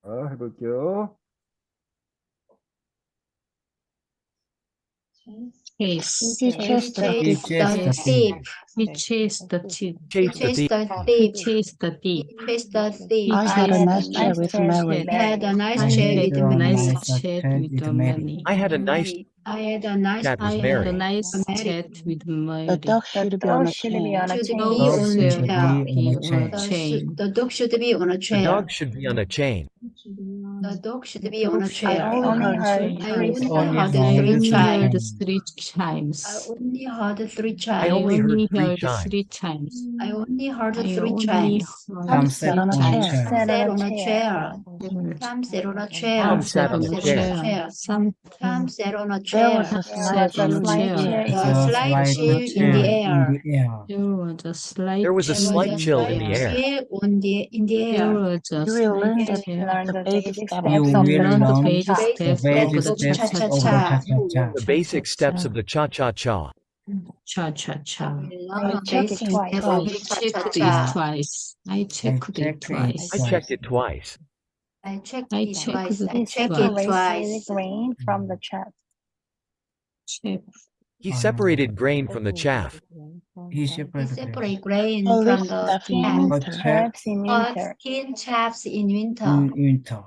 자, 해볼게요. Chase. He chased the Chase He the chased the thief. He chased the thief. He chased the He thief. chased the thief. He chased the thief. I had a nice chat with Mary. Had a nice I chat had with a Mary. nice chat with Mary. I had a nice I had a nice chat I with had Mary. a nice Mary. chat with Mary. The dog should be on a Should be chain. on a Dog chain. should chain. be on a chain. The dog should be on a The chair. dog should be on a chain. The dog should be on a I chair. only heard I three only Only heard heard three only heard chimes. three I chimes. only heard three I chimes. only heard three heard chimes. three chimes. I only heard I three only chimes. Some sat on a chimes. chair. Sat on a chair. Some sat on a chair. Some sat on sat a on a chair. chair. Some Some sat on a There chair. was a sat on a slight chair. chair in The the slight Like chill a in chair the air. in the air. There was a slight There was a There was slight a chill slight in the air. chill on in the There air. was a You will learn slight the, chill. the basic steps You of will the learn the learn basic Basic steps the of basic the steps steps cha-cha-cha. of the cha-cha-cha. The basic steps of the cha-cha-cha. Cha-cha-cha. I checked it twice. I checked it twice. I checked it twice. I checked it twice. I checked I it checked twice. it I He checked it separated twice. grain from the chaff. Check. He separated grain from the chaff. He He separated separate grain A from lick the the chaff. thin chaffs in Hot winter. skin chaffs in winter. in winter.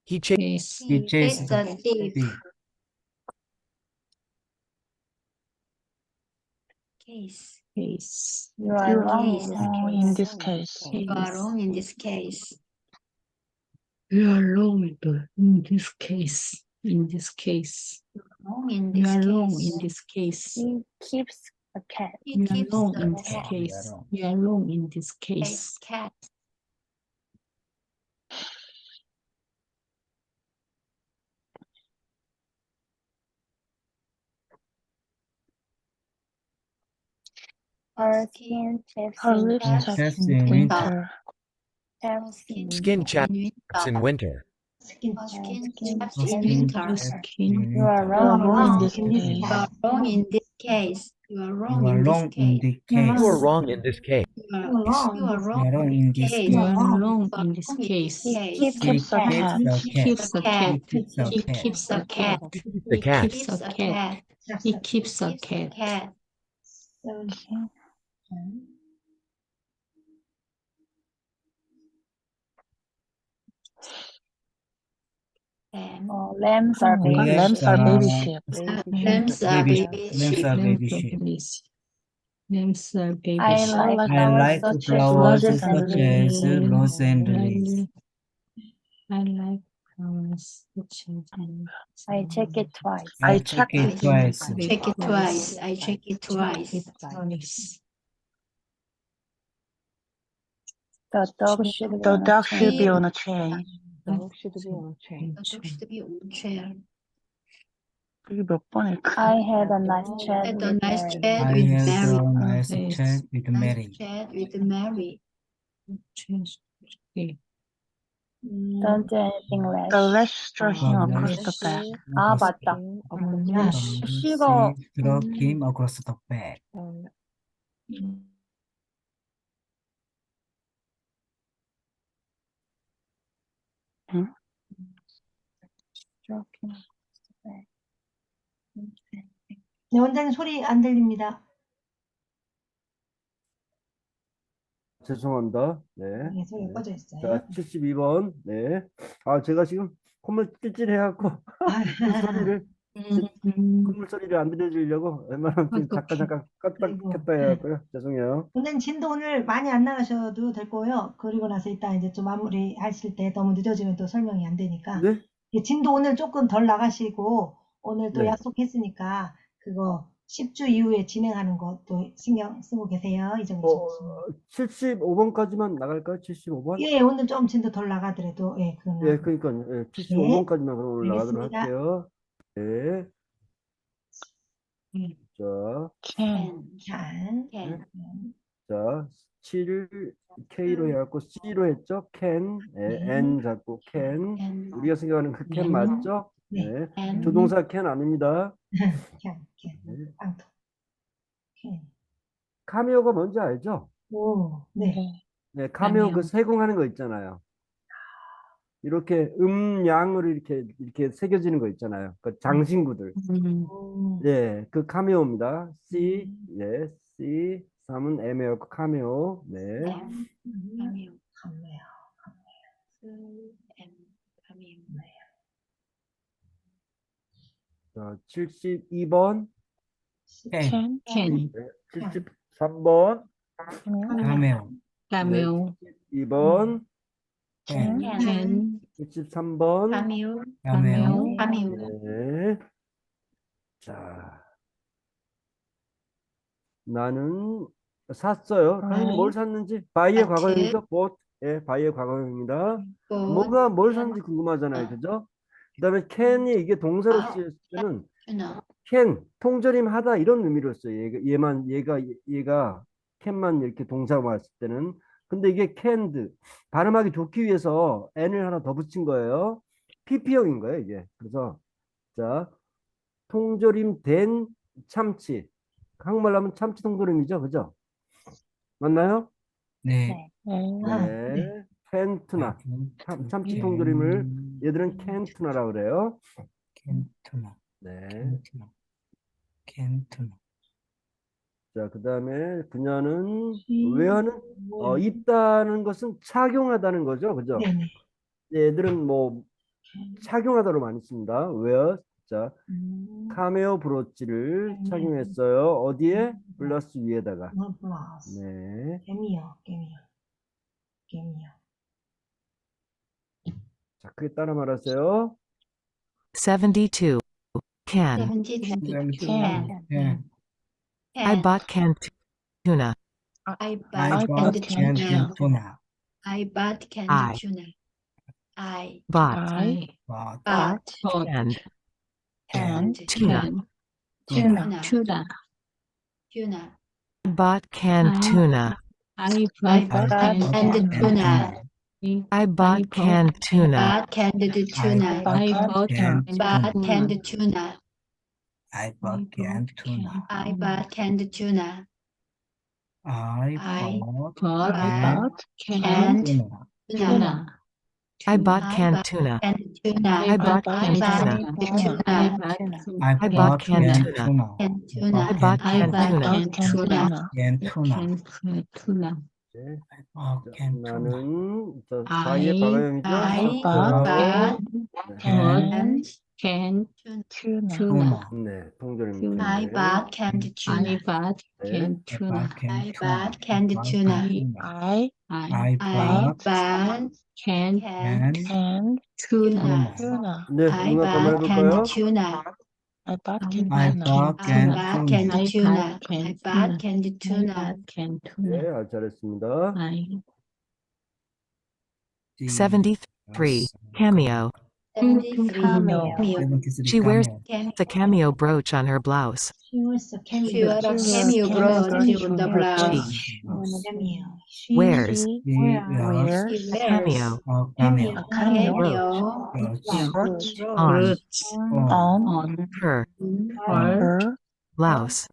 He chased Yes. He chased the the thief. thief. case. Case. You are wrong Case. in this case. You are wrong in this case. You are wrong in this case. In this case. Wrong in You this are wrong case. in this case. He keeps a cat. He You are keeps wrong the in this cat. case. You are wrong in this case. Cat. Her skin chaps Her in lips winter. chaps Chaps in in winter. Chaps in Skin chaps winter. in winter. Skin Skin skin chaps Her in skin winter. Your chaps skin. in You are winter. You are wrong wrong in in this this case. You are wrong in this case. You are wrong You are in this wrong in case. the You are You are case. wrong in this case. You are wrong You are wrong in in this this case. You case. are wrong You are in this wrong in case. this He case. keeps a cat. The He cat. keeps a cat. He keeps a He cat. keeps a cat. The He cat. keeps a cat. He keeps a Keeps a cat. cat. Okay. And Lambs are baby Lambs sheep. are baby are sheep. lambs are baby baby lambs sheep. are baby Names are sheep. baby sheep. Names are baby I sheep. like like I flowers like such as flowers roses and such lilies. as rose and lilies. I like flowers such as I check it twice. I I check it twice. Check it twice. I check it twice. twice. The dog should be The on a dog should be chain. on a chain. The dog should be on chair. 이게 몇 번일까? I had a nice chat Had a with nice Mary. chat I with had Mary. a nice Yes. chat with Mary. Nice chat with Mary. Don't do anything rash. The lash struck him The across lash the back. 아, 맞다. Lash. 싫어. She struck him across the back. Struck him across the back. 네, 원장님 소리 안 들립니다. 죄송합니다. 네. 네, 소리가 꺼져 있어요. 자, 72번. 네. 아, 제가 지금 콧물 찔찔해갖고 소리를 콧물 소리를 안 들려주려고 웬만하면 지금 잠깐 껐다 켰다 해갖고요. 죄송해요. 원장님 진도 오늘 많이 안 나가셔도 될 거고요. 그리고 나서 이따 이제 좀 마무리 하실 때 너무 늦어지면 또 설명이 안 되니까. 네? 예, 진도 오늘 조금 덜 나가시고 오늘 또 네. 약속했으니까 그거 10주 이후에 진행하는 것도 신경 쓰고 계세요. 이정희 씨. 75번까지만 나갈까요? 75번? 예, 오늘 좀 진도 덜 나가더라도 예, 그건 예, 그러니까 75번까지만 그럼 올라가도록 알겠습니다. 할게요. 네. 자, 캔. 자, 7을 K로 해갖고 C로 했죠? can, N 잡고 can. 우리가 생각하는 그 can 맞죠? 네. 네. 조동사 can 아닙니다. 캔. 빵통. 캔. 카메오가 뭔지 알죠? 오, 네. 네, 카메오 그 세공하는 거 있잖아요. 이렇게 음양으로 이렇게 새겨지는 거 있잖아요. 그 장신구들. 네, 그 카메오입니다. C, 네, C, 3은 M이었고 카메오. 네. 감매요. 자, 72번, 캔. Can. 73번, 카메오. Cameo. 2번, 캔. Can. 73번. 카미오. 카메오. 카미오. 네. 자, 나는 샀어요. 당연히 뭘 샀는지 바이의 마트. 과거형이죠. bought. 예, 바이의 과거형입니다. 뭐가 뭘 샀는지 궁금하잖아요. 그죠? 그다음에 can이 이게 동사로 쓰였을 때는 can 통조림 하다 이런 의미로 써요. 얘가 can만 이렇게 동사로 왔을 때는. 근데 이게 canned 발음하기 좋기 위해서 n을 하나 더 붙인 거예요. pp형인 거예요, 이게. 그래서 자, 통조림 된 참치. 한국말로 하면 참치 통조림이죠, 그죠? 맞나요? 네. 네. 캔투나. 참치 통조림을 얘들은 캔투나라고 그래요. 캔투나. 네. 캔투나. 자, 그다음에 그녀는 웨어는 있다는 것은 착용하다는 거죠, 그죠? 네네. 얘들은 뭐 착용하다로 많이 씁니다. 웨어 자, 카메오 브로치를 착용했어요. 어디에? 블러스 위에다가. 오너 블라우스. 네. 개미요, 개미요, 개미요. 자, 크게 따라 말하세요. 72. Can. 72 can. I bought canned tuna. I I bought bought canned canned tuna. tuna. I bought I. canned tuna. I Bought Bought bought canned canned tuna. tuna. tuna. Tuna. I bought canned tuna. I I bought bought canned canned tuna. I bought canned tuna. Bought canned tuna. I bought canned Bought tuna. canned tuna. I bought canned tuna. I bought canned tuna. I I bought Bought canned tuna. tuna. I bought I canned bought tuna. canned tuna. I bought I canned bought tuna. tuna. I I bought bought canned canned tuna. tuna. Canned tuna. I bought I canned bought tuna. canned tuna. canned tuna. tuna. 네. Oh, 자, canned tuna. 나는 자, I 사이에 박아영이죠? I bought bought Canned canned tuna. tuna. 네, 통절입니다. I 네. bought canned I tuna. bought 네. canned I tuna. bought canned I tuna. bought canned tuna. I I I bought bought canned canned tuna. tuna. 네, I 응답 한번 bought 해볼까요? canned tuna. I bought I canned bought I canned bought tuna. canned tuna. I canned bought tuna. canned tuna. canned 네, tuna. 아주 잘했습니다. I 73. Cameo. 73 She wears cameo. the cameo brooch on her blouse. She was a She cameo. wore a cameo brooch on the blouse. She cameo. wears He wears She a wears cameo a cameo. cameo Brooch brooch on on her her blouse.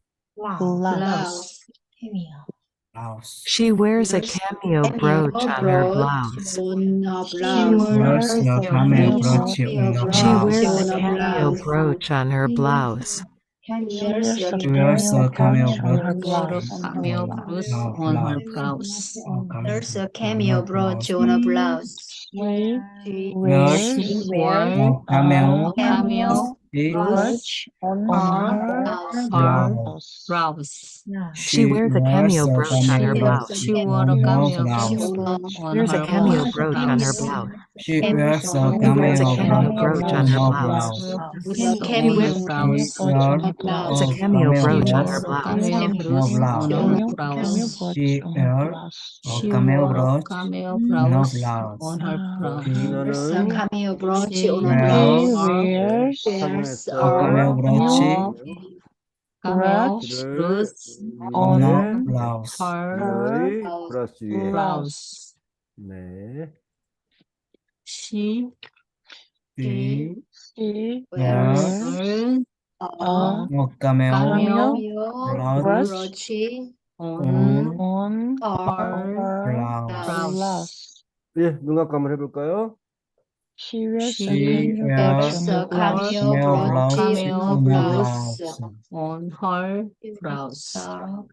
blouse. cameo. blouse. She wears a cameo brooch on her brooch blouse. on a She blouse. wears a cameo brooch on the She wears a blouse. cameo brooch on her blouse. Wears a She wears a cameo wore a brooch cameo brooch on on her her blouse. blouse. There's a cameo brooch on a blouse. She Wears wears a cameo cameo Brooch on her her blouse. blouse. She wears a cameo brooch on her She blouse. She wore a cameo brooch She on wears a her cameo blouse. brooch on her blouse. She wears a She wears a cameo cameo brooch brooch on her blouse. Cameo She brooch She wears a blouse. cameo brooch on her She blouse. cameo brooch on her blouse. She wears She a cameo wore a brooch cameo on her brooch blouse. on her blouse. There's a 이나는 cameo brooch She on a wears blouse. wears There's a cameo brooch cameo 를 brooch on 위에 her blouse. her 의 플러스 위에. blouse. 네. She She wears wears a a cameo cameo brooch brooch on on her blouse. blouse. 예, 눈 감고 한번 해볼까요? She There's wears a a cameo cameo brooch brooch on a on her blouse. blouse. on her blouse.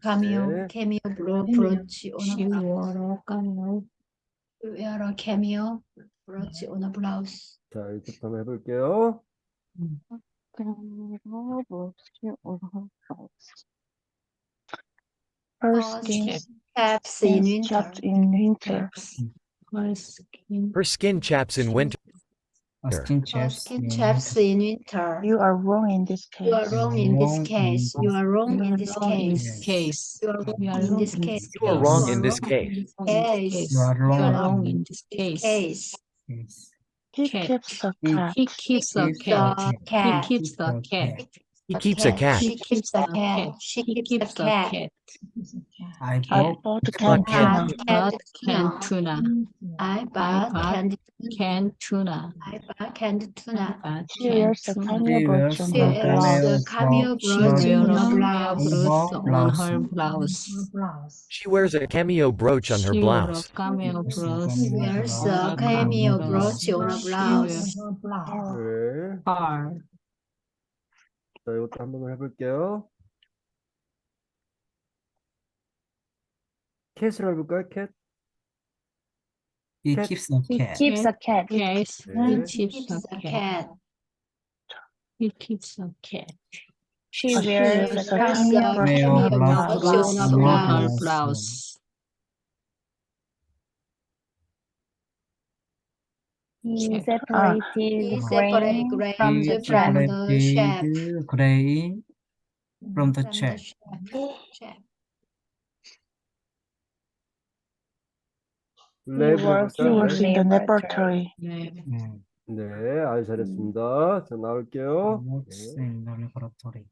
Cameo brooch on She a blouse. wore a cameo Wear a cameo brooch on a blouse. 자, 이렇게 한번 해볼게요. Her skin chaps in winter. her skin. Her skin chaps in winter. A skin Her chaps skin chaps in winter. You are wrong in this case. You are wrong in this case. You are wrong in this case. Case. You are wrong in this case. You are wrong in this case. Case. You are You are wrong wrong in this case. Case. Yes. He Cat. keeps a cat. He keeps a Keeps cat. The He cat. keeps the cat. He keeps a cat. She keeps a cat. She He keeps keeps a a cat. cat. I I bought bought But canned cat. tuna. But canned tuna. I I bought bought canned. canned tuna. I bought canned tuna. But She wears a tuna. cameo She brooch wears on a her She wears blouse. a cameo She brooch wears on a her cameo blouse. brooch on blouse. her blouse. blouse. She wears a cameo brooch on her She wore a blouse. cameo brooch She wears on a her cameo blouse. brooch on a She blouse. Her blouse. 네. Her. 자, 이것도 한번 해볼게요. 캣을 해볼까요? 캣? He Cat. keeps a cat. Keeps a cat. Case. 네. He keeps Keeps a a cat. cat. He keeps a cat. She She wears wears a a cameo cameo Fiona blouse. Brown blouse. He Check. separated He separate grain grain from the chaff. from the chaff. Gray from the From the chaff. chaff. 랩 works He 해볼까요? works 랩? in the 네. laboratory. 네, 아주 잘했습니다. 자, 나올게요. Works 네. in the laboratory.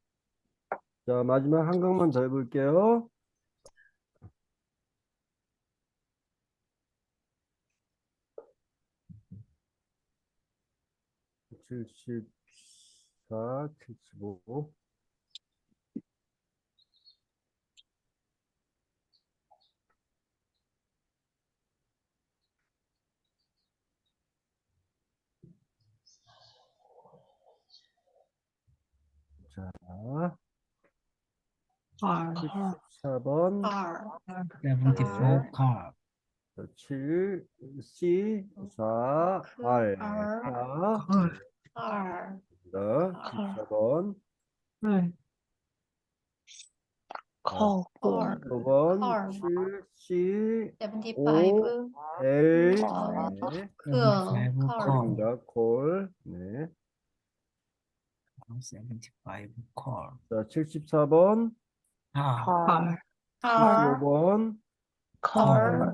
자, 마지막 한 강만 더 해볼게요. (74) (75) 자, car. 74번 Car. 74 car. 7 C 4 R car. 카 Car. 14번 네. Call. Car. 5번 7 C 75. L car. 네, car. 콜입니다. 콜. 네. 75 car. 자, 74번 car. Car. 75번 Car.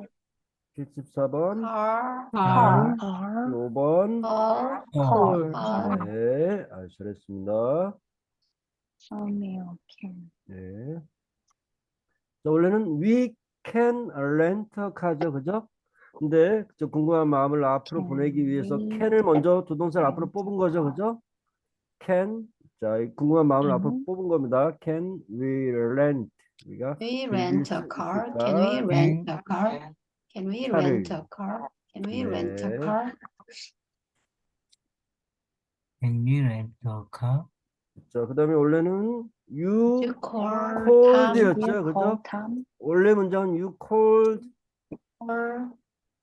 74번 car. car. Car. 5번 car. Call. 네, 아주 잘했습니다. cameo can. 네. 자, 원래는 we can rent a car죠, 그죠? 근데 저 궁금한 마음을 앞으로 보내기 위해서 can을 먼저 두 동사를 앞으로 뽑은 거죠, 그죠? can. 자, 이 궁금한 마음을 앞으로 뽑은 겁니다. Can we rent? 우리가 We 빌릴 rent 수 a car. 있을까? Can we rent a car? Can we 차를. rent a car? Can we rent a 네. car? Can you rent a car? 자, 그다음에 원래는 you You call called였죠, You 그죠? call Tom. 원래 문장은 you called Tom.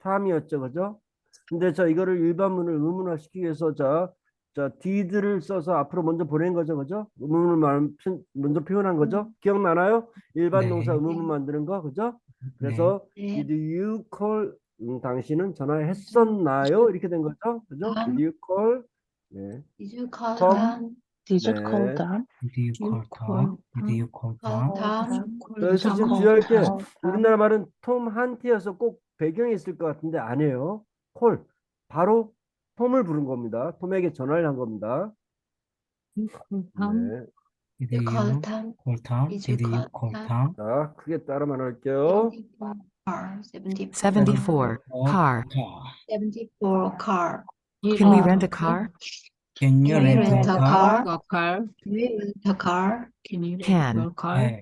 Tom이었죠, 그죠? 근데 자, 이거를 일반문을 의문화시키기 위해서 자, did를 써서 앞으로 먼저 보낸 거죠, 그죠? 먼저 표현한 거죠? 기억나나요? 일반 네. 동사 의문문 만드는 거, 그죠? 그래서 네. did you call 당신은 전화했었나요? 이렇게 된 거죠, 그죠? Did you call? 네. Did you call Tom. Tom? Did you 네. call them? Did you call Tom? Did you call Call Tom? Tom? 그래서 지금 Tom. 주의할 게 Call Tom. 우리나라 말은 톰 한티여서 꼭 배경이 있을 것 같은데 아니에요. 콜. 바로 톰을 부른 겁니다. 톰에게 전화를 한 겁니다. Tom. 네. Did You call you Tom? call Tom? Did you Did you call call Tom? Tom? 자, 크게 따라만 할게요. 74 car. 74 car. 74 car. Can we rent a car? Can you Can we rent rent a a car? car? A car. Can we rent a car? Can you Can. rent a car?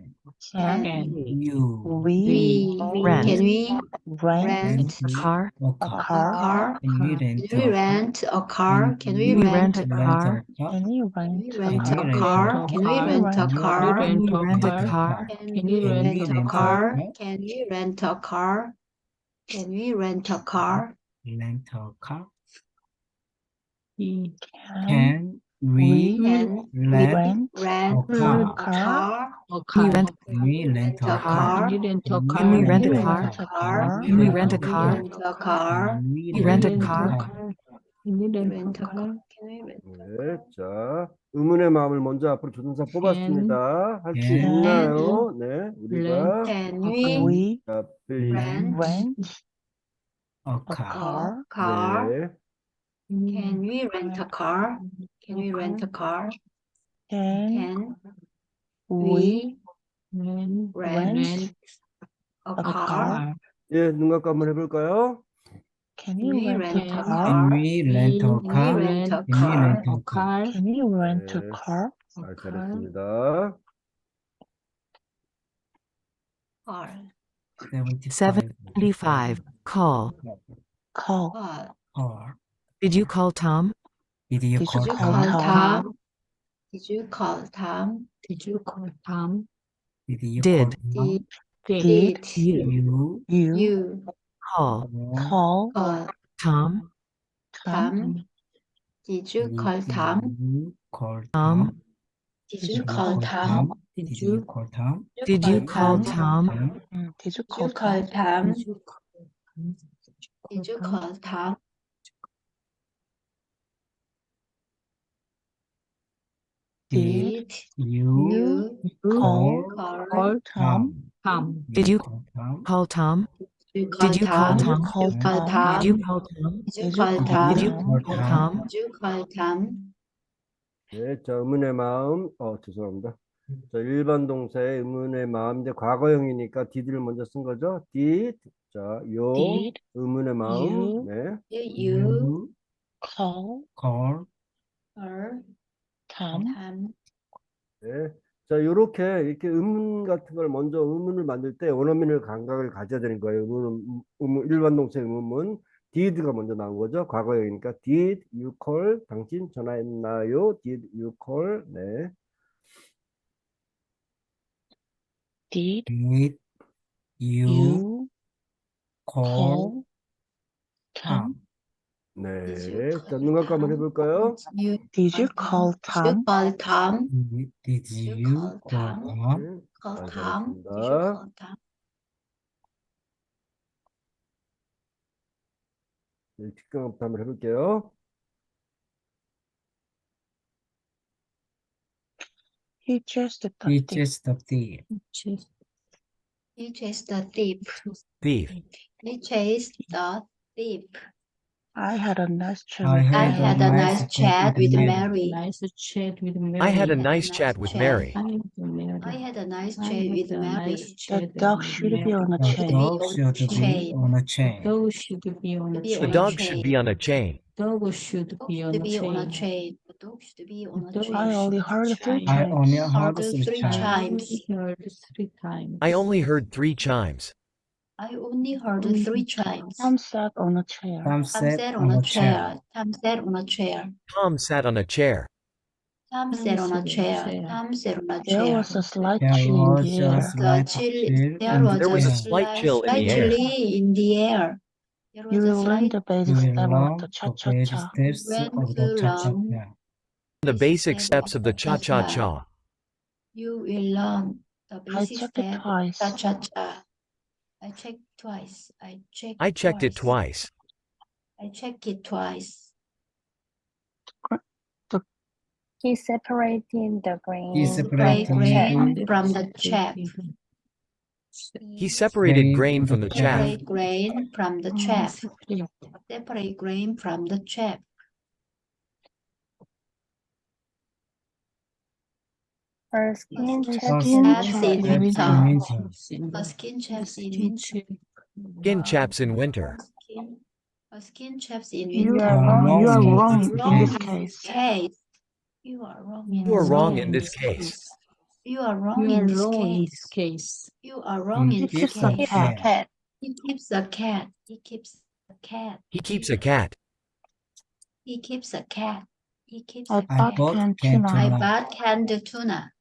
Can Can you We Rent. Can we rent rent A car? a a car? car. car? Can we Can rent we a rent a car? Can we Can we rent rent a a car? Can you Can we rent rent a a rent car? a Can we car? rent a Can we car? Can we rent a car? Can we rent a car? Can we rent a car? Can we rent a car? Rent a car? He Can Can we Can rent rent rent a a car? car? a Can we car. rent Can we rent a car? Can you rent a Can car? we rent a Can we car? rent a car? Can we rent a car? Rent a car? Can we You rent a rent car? Can you rent Rent a a car? car? Can we rent? 네, 자, 의문의 마음을 먼저 앞으로 조동사 뽑았습니다. 할 수 Can. 있나요? 네, 우리가 Can Okay. we We 자, 빌리. rent rent a a car? car? car? 네, Can we rent a car? Can we rent a car? Can Can we we Rent rent a a car? car? 예, 눈 감고 한번 해볼까요? Can Can you we rent rent a a car? Can we rent a Can we car? rent a Can we car? rent a a car? car? Can you rent a 네. car? 잘 잘했습니다. Car. 75 75 call. Call. Car. car. Did you call Tom? Did you Did call you Did you call Tom? call Tom? Tom? Did you call Tom? Did you call Tom? Did you Did. call Tom? Did Did You you you Call call call Tom? Tom? Tom? Did you call Tom? you call Tom? Tom? Did you call Tom? Did you call Tom? Did you call Tom? Did you Did you call call Tom? Tom? Did you call Did you call Tom? Did Did you you call call Tom? Tom? Did you call Tom? call Tom? Did you call Did you call Tom? Did you Tom? call Did you call Tom? Tom? Did you call Tom? Did you Did you call call Tom? Did you Tom? call Tom? Did you call Tom? 네, 자, 의문의 마음. 죄송합니다. 자, 일반 동사의 의문의 마음. 이제 과거형이니까 did를 먼저 쓴 거죠. did. 자, 요 Did 의문의 마음. you 네. Did you call call call Tom? Tom? 네. 자, 요렇게 이렇게 의문 같은 걸 먼저 의문을 만들 때 원어민의 감각을 가져야 되는 거예요. 일반 동사의 의문. did가 먼저 나온 거죠. 과거형이니까 did you call? 당신 전화했나요? did you call? 네. Did did you you call call Tom? Tom? 네. 자, 눈 감고 한번 해볼까요? Did you call Did you Tom? call Tom? Did Did you you call call Tom? Tom? 네. Call 아, Tom? Did you 잘했습니다. call Tom? 네, 뒷감부터 한번 해볼게요. He just the He thief. chased the thief. He chased the thief. Thief. He chased the thief. I had a nice chat I with I had a had a nice nice chat with Mary. Nice chat with Mary. I had a had a nice nice chat with chat. Mary. I had a nice I chat with had a Mary. nice The chat dog with should be Mary. on a The chain. dog on should be chain. on a chain. Dog should be on a Be The on chain. a dog should be on a chain. Dog should be on To a be on a chain. chain. The dog should be on a Dog chain. I only heard three I I only times. heard Heard three three times. times. heard 3 times. I only heard 3 chimes. I only heard 3 times. Tom sat on a chair. Tom Tom sat sat on on a a chair. chair. Tom sat on a chair. Tom sat on a chair. Tom sat on a chair. chair. Tom sat on a There chair. was a slight There chill in was the a air. slight chill- chill There in was There the was a air. slight chill in the air. slightly in the air. There You was a will learn slight the basic You will step of learn the the basic cha-cha-cha. steps When of to the cha-cha-cha. learn The basic step steps of the cha-cha-cha. You will learn the I basic checked it step twice. cha-cha-cha. I checked twice. I checked it twice. I checked it twice. He separated the grain He separated from the chaff. grain from the chaff. He separated grain from the chaff. Separate grain from the chaff. Separate grain from the chaff. Her skin Her chaps skin in chaps chaps in in winter. winter. A skin chaps in winter. Skin chaps in winter. A skin chaps in You winter. are wrong. You are wrong in this in case. case. You are wrong in You are this wrong case. in this case. You are wrong in this case. case. You are wrong He in this keeps a case. cat. He keeps a cat. He keeps a cat. He keeps a cat. He keeps a cat. He keeps I a I bought cat. bought canned canned tuna. I tuna. bought canned tuna.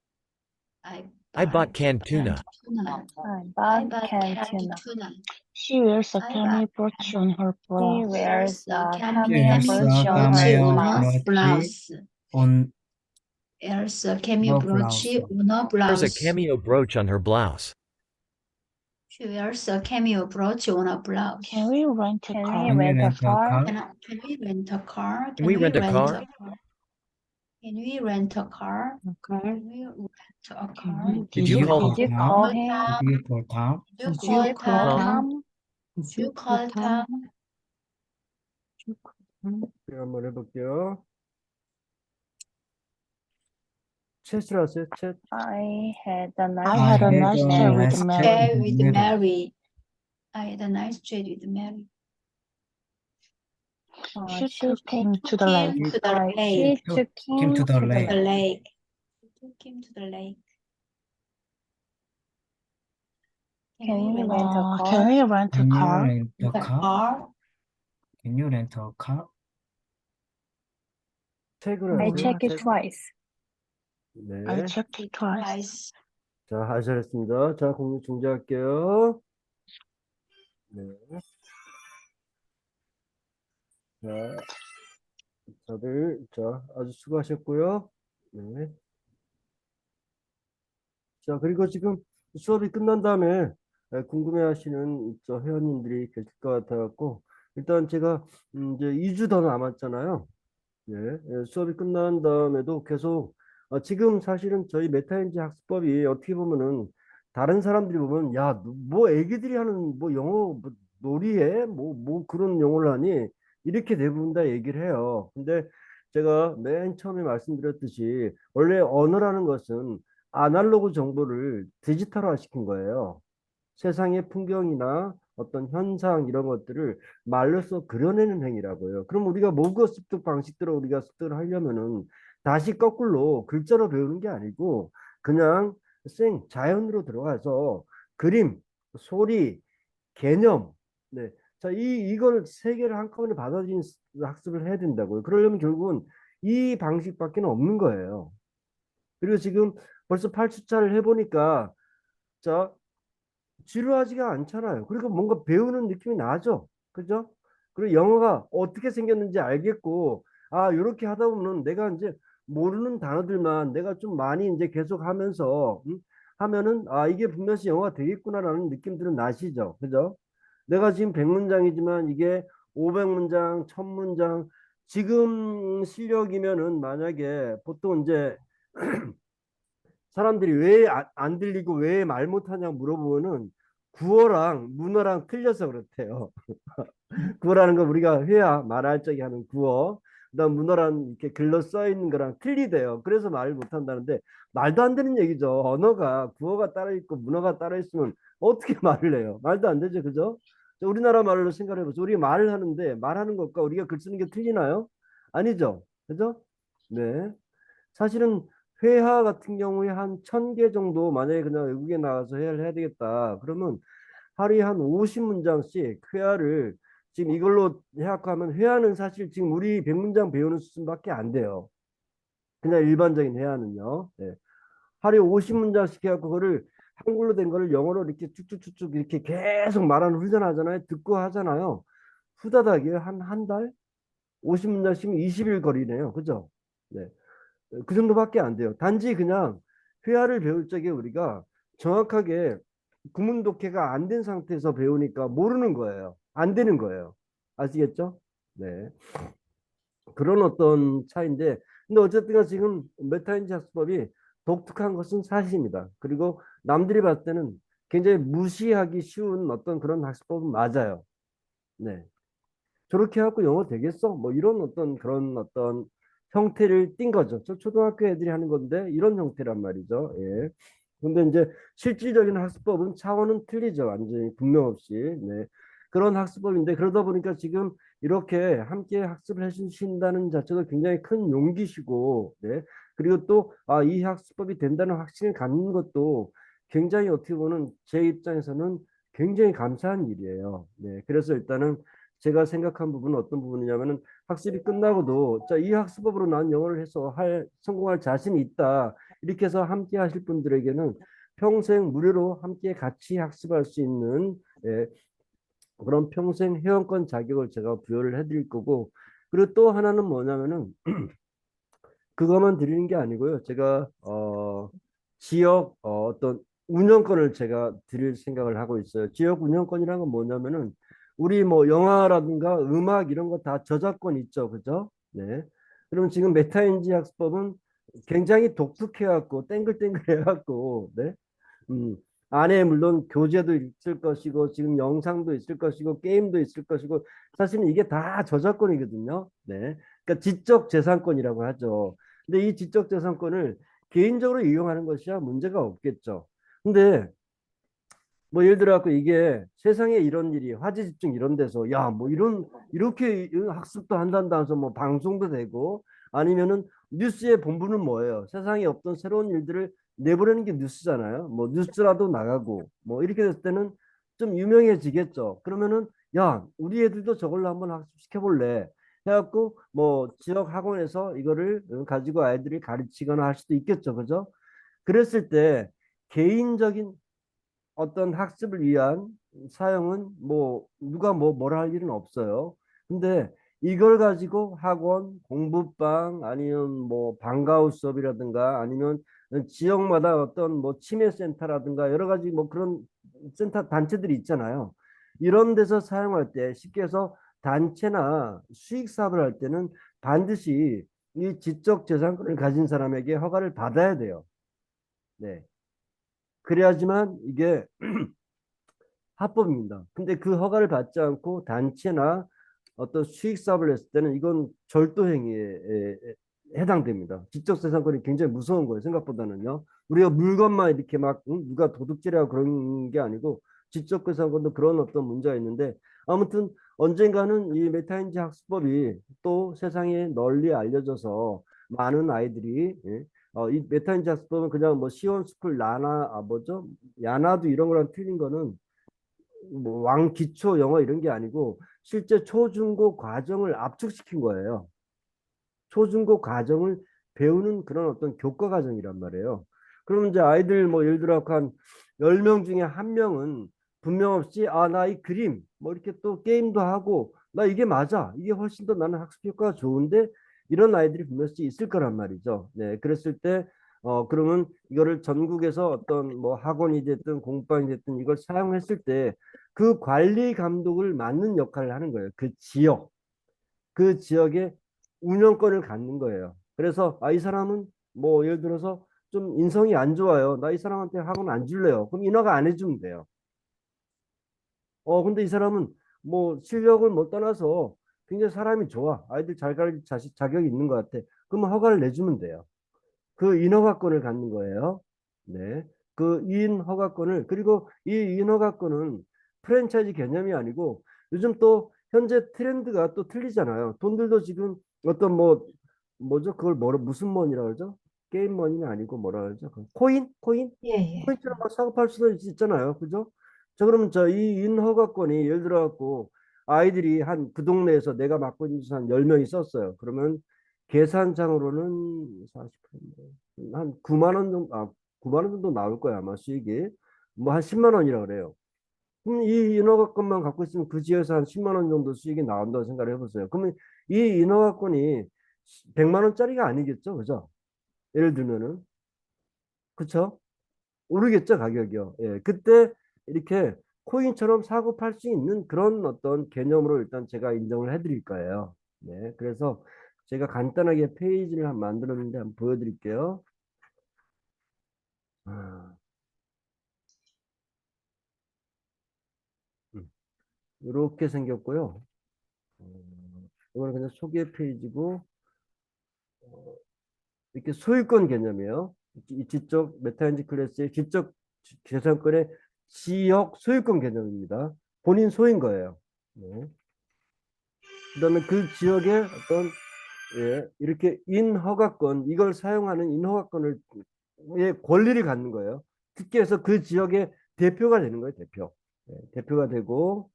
I bought canned tuna. tuna. I I bought bought canned canned tuna. tuna. She wears a I cameo brooch on her He blouse. wears a Here's cameo a brooch on cameo her brooch. blouse. blouse. On There's a cameo her brooch blouse. on her There's a blouse. cameo brooch on her blouse. She wears a cameo brooch on her blouse. Can we rent a Can we car? Can we rent a rent a car? car? Can we rent a car? Can we rent a car? Can we rent a car? Can we rent a car? Did you call Did you Tom? call him? Did you call Tom? Did Did you call Tom? Tom? Did you call Tom? 네, 한번 해볼게요. 챗이라 하세요. 챗. I had a I nice had a I nice had a chat with nice chat Mary. Chat with Mary. Mary. I had a nice chat with Mary. She She took him to the Took lake. him to the She lake. took him him to the to the lake. The lake. lake. She took him to the lake. Can we rent a Can car? we rent a Can you car? rent a The car? car? Can you rent a car? 책으로 I 하세요. check it twice. 네. I checked it twice. Twice. 자, 잘했습니다. 자, 공유 중지할게요. 네. 자, 다들, 자, 아주 수고하셨고요. 네. 자, 그리고 지금 수업이 끝난 다음에 궁금해하시는 저 회원님들이 계실 것 같아갖고 일단 제가 이제 2주 더 남았잖아요. 예, 수업이 끝난 다음에도 계속 지금 사실은 저희 메타인지 학습법이 어떻게 보면은 다른 사람들이 보면 야, 뭐 애기들이 하는 뭐 영어 뭐 놀이해 뭐 그런 용어를 하니 이렇게 대부분 다 얘기를 해요. 근데 제가 맨 처음에 말씀드렸듯이 원래 언어라는 것은 아날로그 정보를 디지털화 시킨 거예요. 세상의 풍경이나 어떤 현상 이런 것들을 말로써 그려내는 행위라고요. 그럼 우리가 모국어 습득 방식대로 우리가 습득을 하려면은 다시 거꾸로 글자로 배우는 게 아니고 그냥 자연으로 들어가서 그림, 소리, 개념, 네. 자, 이걸 세 개를 한꺼번에 받아들이는 학습을 해야 된다고요. 그러려면 결국은 이 방식밖에 없는 거예요. 그리고 지금 벌써 8주차를 해보니까 자, 지루하지가 않잖아요. 그리고 뭔가 배우는 느낌이 나죠. 그죠? 그리고 영어가 어떻게 생겼는지 알겠고, 아, 이렇게 하다 보면 내가 이제 모르는 단어들만 내가 좀 많이 이제 계속 하면서, 하면은, 아, 이게 분명히 영어가 되겠구나라는 느낌들은 나시죠. 그죠? 내가 지금 100문장이지만 이게 500문장, 1000문장, 지금 실력이면은 만약에 보통 이제 사람들이 왜 안 들리고 왜 말 못하냐고 물어보면은 구어랑 문어랑 틀려서 그렇대요. 구어라는 건 우리가 회화 말할 적에 하는 구어, 그다음 문어란 이렇게 글로 써 있는 거랑 틀리대요. 그래서 말을 못한다는데 말도 안 되는 얘기죠. 언어가 구어가 따로 있고 문어가 따로 있으면 어떻게 말을 해요? 말도 안 되죠, 그죠? 우리나라 말로 생각해 보세요. 우리가 말을 하는데 말하는 것과 우리가 글 쓰는 게 틀리나요? 아니죠, 그죠? 네. 사실은 회화 같은 경우에 한 1000개 정도 만약에 그냥 외국에 나가서 회화를 해야 되겠다. 그러면 하루에 한 50문장씩 회화를 지금 이걸로 해학하면 회화는 사실 지금 우리 100문장 배우는 수준밖에 안 돼요. 그냥 일반적인 회화는요. 네. 하루에 50문장씩 해갖고 그거를 한글로 된 거를 영어로 이렇게 쭉쭉쭉쭉 이렇게 계속 말하는 훈련하잖아요. 듣고 하잖아요. 후다닥이 한 달? 50문장씩이면 20일 거리네요. 그죠? 네. 그 정도밖에 안 돼요. 단지 그냥 회화를 배울 적에 우리가 정확하게 구문 독해가 안 된 상태에서 배우니까 모르는 거예요. 안 되는 거예요. 아시겠죠? 네. 그런 어떤 차이인데, 근데 어쨌든 지금 메타인지 학습법이 독특한 것은 사실입니다. 그리고 남들이 봤을 때는 굉장히 무시하기 쉬운 어떤 그런 학습법은 맞아요. 네. 저렇게 해갖고 영어 되겠어? 뭐 이런 어떤 그런 어떤 형태를 띈 거죠. 저 초등학교 애들이 하는 건데 이런 형태란 말이죠. 예. 근데 이제 실질적인 학습법은 차원은 틀리죠. 완전히 분명 없이. 네. 그런 학습법인데 그러다 보니까 지금 이렇게 함께 학습을 해주신다는 자체도 굉장히 큰 용기시고, 네. 그리고 또, 아, 이 학습법이 된다는 확신을 갖는 것도 굉장히 어떻게 보면 제 입장에서는 굉장히 감사한 일이에요. 네. 그래서 일단은 제가 생각한 부분은 어떤 부분이냐면은 학습이 끝나고도 자, 이 학습법으로 난 영어를 해서 성공할 자신이 있다. 이렇게 해서 함께 하실 분들에게는 평생 무료로 함께 같이 학습할 수 있는 예, 그런 평생 회원권 자격을 제가 부여를 해드릴 거고 그리고 또 하나는 뭐냐면은 그것만 드리는 게 아니고요. 제가 지역 어떤 운영권을 제가 드릴 생각을 하고 있어요. 지역 운영권이라는 건 뭐냐면은 우리 뭐 영화라든가 음악 이런 거 다 저작권 있죠, 그죠? 네. 그럼 지금 메타인지 학습법은 굉장히 독특해갖고 땡글땡글해갖고, 네. 음, 안에 물론 교재도 있을 것이고 지금 영상도 있을 것이고 게임도 있을 것이고 사실은 이게 다 저작권이거든요. 네. 그러니까 지적 재산권이라고 하죠. 근데 이 지적 재산권을 개인적으로 이용하는 것이야 문제가 없겠죠. 근데 뭐 예를 들어 갖고 이게 세상에 이런 일이 화재 집중 이런 데서 야 뭐 이런 이렇게 학습도 한단다 해서 뭐 방송도 되고 아니면은 뉴스의 본분은 뭐예요? 세상에 없던 새로운 일들을 내보내는 게 뉴스잖아요. 뭐 뉴스라도 나가고 뭐 이렇게 됐을 때는 좀 유명해지겠죠. 그러면은 야 우리 애들도 저걸로 한번 학습시켜 볼래 해갖고 뭐 지역 학원에서 이거를 가지고 아이들이 가르치거나 할 수도 있겠죠. 그죠? 그랬을 때 개인적인 어떤 학습을 위한 사용은 뭐 누가 뭐라 할 일은 없어요. 근데 이걸 가지고 학원, 공부방 아니면 뭐 방과후 수업이라든가 아니면 지역마다 어떤 뭐 치매센터라든가 여러 가지 뭐 그런 센터 단체들이 있잖아요. 이런 데서 사용할 때 쉽게 해서 단체나 수익 사업을 할 때는 반드시 이 지적재산권을 가진 사람에게 허가를 받아야 돼요. 네. 그래야지만 이게 합법입니다. 근데 그 허가를 받지 않고 단체나 어떤 수익 사업을 했을 때는 이건 절도 행위에 해당됩니다. 지적재산권이 굉장히 무서운 거예요. 생각보다는요. 우리가 물건만 이렇게 막 누가 도둑질하고 그런 게 아니고 지적재산권도 그런 어떤 문제가 있는데 아무튼 언젠가는 이 메타인지 학습법이 또 세상에 널리 알려져서 많은 아이들이 이 메타인지 학습법은 그냥 뭐 시원스쿨 라나 뭐죠 야나도 이런 거랑 틀린 거는 뭐 왕기초 영어 이런 게 아니고 실제 초중고 과정을 압축시킨 거예요. 초중고 과정을 배우는 그런 어떤 교과 과정이란 말이에요. 그러면 이제 아이들 뭐 예를 들어 한 10명 중에 한 명은 분명 없이 아, 나 이 그림 뭐 이렇게 또 게임도 하고 나 이게 맞아. 이게 훨씬 더 나는 학습 효과가 좋은데 이런 아이들이 분명히 있을 거란 말이죠. 네, 그랬을 때 그러면 이거를 전국에서 어떤 뭐 학원이 됐든 공부방이 됐든 이걸 사용했을 때 그 관리 감독을 맡는 역할을 하는 거예요. 그 지역의 운영권을 갖는 거예요. 그래서 아, 이 사람은 뭐 예를 들어서 좀 인성이 안 좋아요. 나 이 사람한테 학원 안 줄래요. 그럼 인허가 안 해주면 돼요. 근데 이 사람은 뭐 실력을 못 떠나서 굉장히 사람이 좋아. 아이들 잘 가르칠 자격이 있는 것 같아. 그러면 허가를 내주면 돼요. 그 인허가권을 갖는 거예요. 네. 그 인허가권을 그리고 이 인허가권은 프랜차이즈 개념이 아니고 요즘 또 현재 트렌드가 또 틀리잖아요. 돈들도 지금 어떤 뭐죠? 그걸 무슨 머니라고 그러죠? 게임 머니는 아니고 뭐라 그러죠? 코인? 예, 예. 코인처럼 막 사고 팔 수도 있잖아요. 그죠? 자, 그러면 저 이 인허가권이 예를 들어 갖고 아이들이 한 그 동네에서 내가 맡고 있는 한 10명이 썼어요. 그러면 계산장으로는 40%, 한 9만 원 정도, 9만 원 정도 나올 거야, 아마 수익이. 뭐 한 10만 원이라 그래요. 그럼 이 인허가권만 갖고 있으면 그 지역에서 한 10만 원 정도 수익이 나온다고 생각을 해보세요. 그러면 이 인허가권이 100만 원짜리가 아니겠죠, 그죠? 예를 들면은. 그쵸? 오르겠죠, 가격이요. 예, 그때 이렇게 코인처럼 사고 팔 수 있는 그런 어떤 개념으로 일단 제가 인정을 해드릴 거예요. 네, 그래서 제가 간단하게 페이지를 만들었는데 한번 보여드릴게요. 이렇게 생겼고요. 이거는 그냥 소개 페이지고 이렇게 소유권 개념이에요. 이 지적 메타인지 클래스의 지적 재산권의 지역 소유권 개념입니다. 본인 소유인 거예요. 네. 그다음에 그 지역의 어떤 이렇게 인허가권 이걸 사용하는 인허가권을 의 권리를 갖는 거예요. 특히 해서 그 지역의 대표가 되는 거예요. 대표가 되고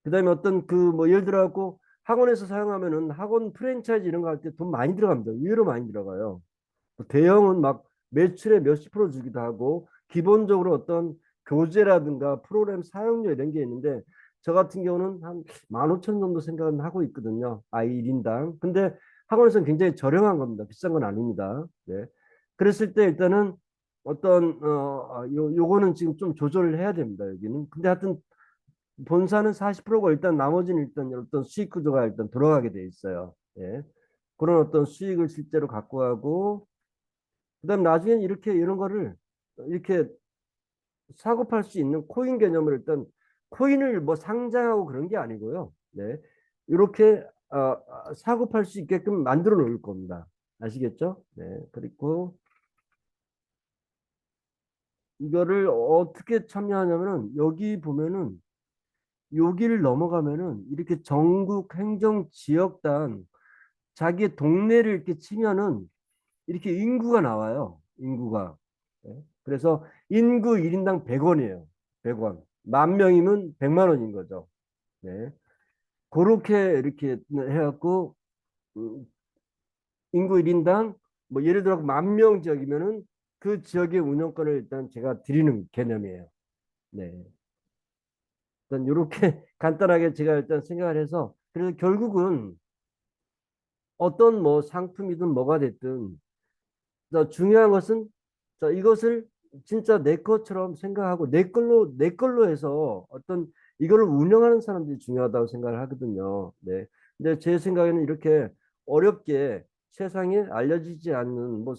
그다음에 어떤 그 뭐 예를 들어 갖고 학원에서 사용하면은 학원 프랜차이즈 이런 거 할 때 돈 많이 들어갑니다. 의외로 많이 들어가요. 대형은 막 매출의 몇십 프로 주기도 하고 기본적으로 어떤 교재라든가 프로그램 사용료 이런 게 있는데 저 같은 경우는 한 15,000 정도 생각은 하고 있거든요. 아이 1인당. 근데 학원에서는 굉장히 저렴한 겁니다. 비싼 건 아닙니다. 네. 그랬을 때 일단은 어떤 요거는 지금 좀 조절을 해야 됩니다. 여기는. 근데 하여튼 본사는 40%고 일단 나머지는 일단 어떤 수익 구조가 일단 돌아가게 돼 있어요. 예. 그런 어떤 수익을 실제로 갖고 가고 그다음 나중엔 이렇게 이런 거를 이렇게 사고 팔 수 있는 코인 개념을 일단 코인을 뭐 상장하고 그런 게 아니고요. 네. 이렇게 사고 팔 수 있게끔 만들어 놓을 겁니다. 아시겠죠? 네. 그리고 이거를 어떻게 참여하냐면은 여기 보면은 여기를 넘어가면은 이렇게 전국 행정 지역당 자기의 동네를 이렇게 치면은 이렇게 인구가 나와요. 인구가. 네. 그래서 인구 1인당 100원이에요. 100원. 10,000명이면 100만 원인 거죠. 네. 그렇게 이렇게 해갖고 인구 1인당 뭐 예를 들어 10,000명 지역이면은 그 지역의 운영권을 일단 제가 드리는 개념이에요. 네. 일단 이렇게 간단하게 제가 일단 생각을 해서 그래서 결국은 어떤 뭐 상품이든 뭐가 됐든 중요한 것은 이것을 진짜 내 것처럼 생각하고 내 걸로 해서 어떤 이거를 운영하는 사람들이 중요하다고 생각을 하거든요. 네. 근데 제 생각에는 이렇게 어렵게 세상에 알려지지 않는 뭐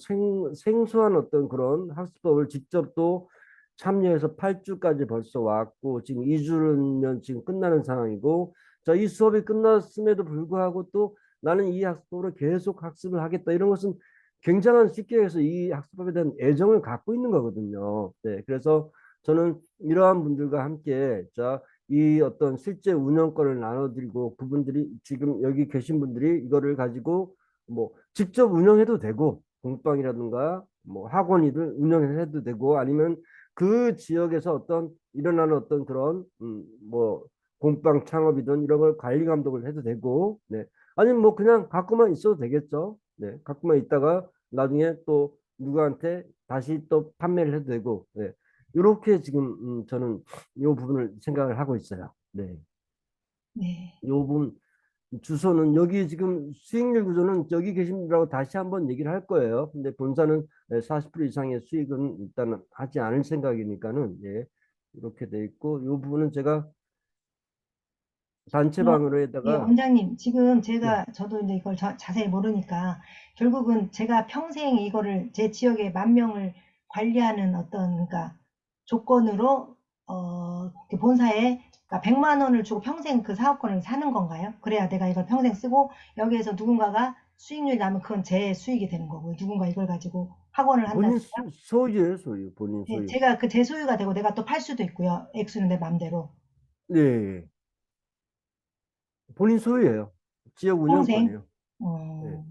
생소한 어떤 그런 학습법을 직접 또 참여해서 8주까지 벌써 왔고 지금 2주면 지금 끝나는 상황이고 이 수업이 끝났음에도 불구하고 또 나는 이 학습법으로 계속 학습을 하겠다 이런 것은 굉장한 식격에서 이 학습법에 대한 애정을 갖고 있는 거거든요. 네, 그래서 저는 이러한 분들과 함께 이 어떤 실제 운영권을 나눠드리고 그분들이 지금 여기 계신 분들이 이거를 가지고 뭐 직접 운영해도 되고 공방이라든가 뭐 학원이든 운영해도 되고 아니면 그 지역에서 어떤 일어나는 어떤 그런 뭐 공방 창업이든 이런 걸 관리 감독을 해도 되고 네. 아니면 뭐 그냥 갖고만 있어도 되겠죠. 네, 갖고만 있다가 나중에 또 누구한테 다시 또 판매를 해도 되고, 네. 이렇게 지금 저는 이 부분을 생각을 하고 있어요. 네, 네. 이 부분 주소는 여기 지금 수익률 구조는 여기 계신 분들하고 다시 한번 얘기를 할 거예요. 근데 본사는 40% 이상의 수익은 일단은 하지 않을 생각이니까는 예, 이렇게 돼 있고, 이 부분은 제가 단체방으로 예, 해다가 원장님, 지금 네. 저도 이제 이걸 자세히 모르니까, 결국은 제가 평생 이거를 제 지역에 10,000명을 관리하는 어떤, 그러니까 조건으로, 그 본사에, 그러니까 100만 원을 주고 평생 그 사업권을 사는 건가요? 그래야 내가 이걸 평생 쓰고, 여기에서 누군가가 수익률이 나면 그건 제 수익이 되는 거고, 누군가 이걸 가지고 학원을 본인 한다든가, 소유예요, 소유. 본인 예, 소유. 제가 그 제 소유가 되고 내가 또 팔 수도 있고요. 액수는 내 맘대로. 네. 본인 소유예요. 지역 평생. 운영권이에요. 네.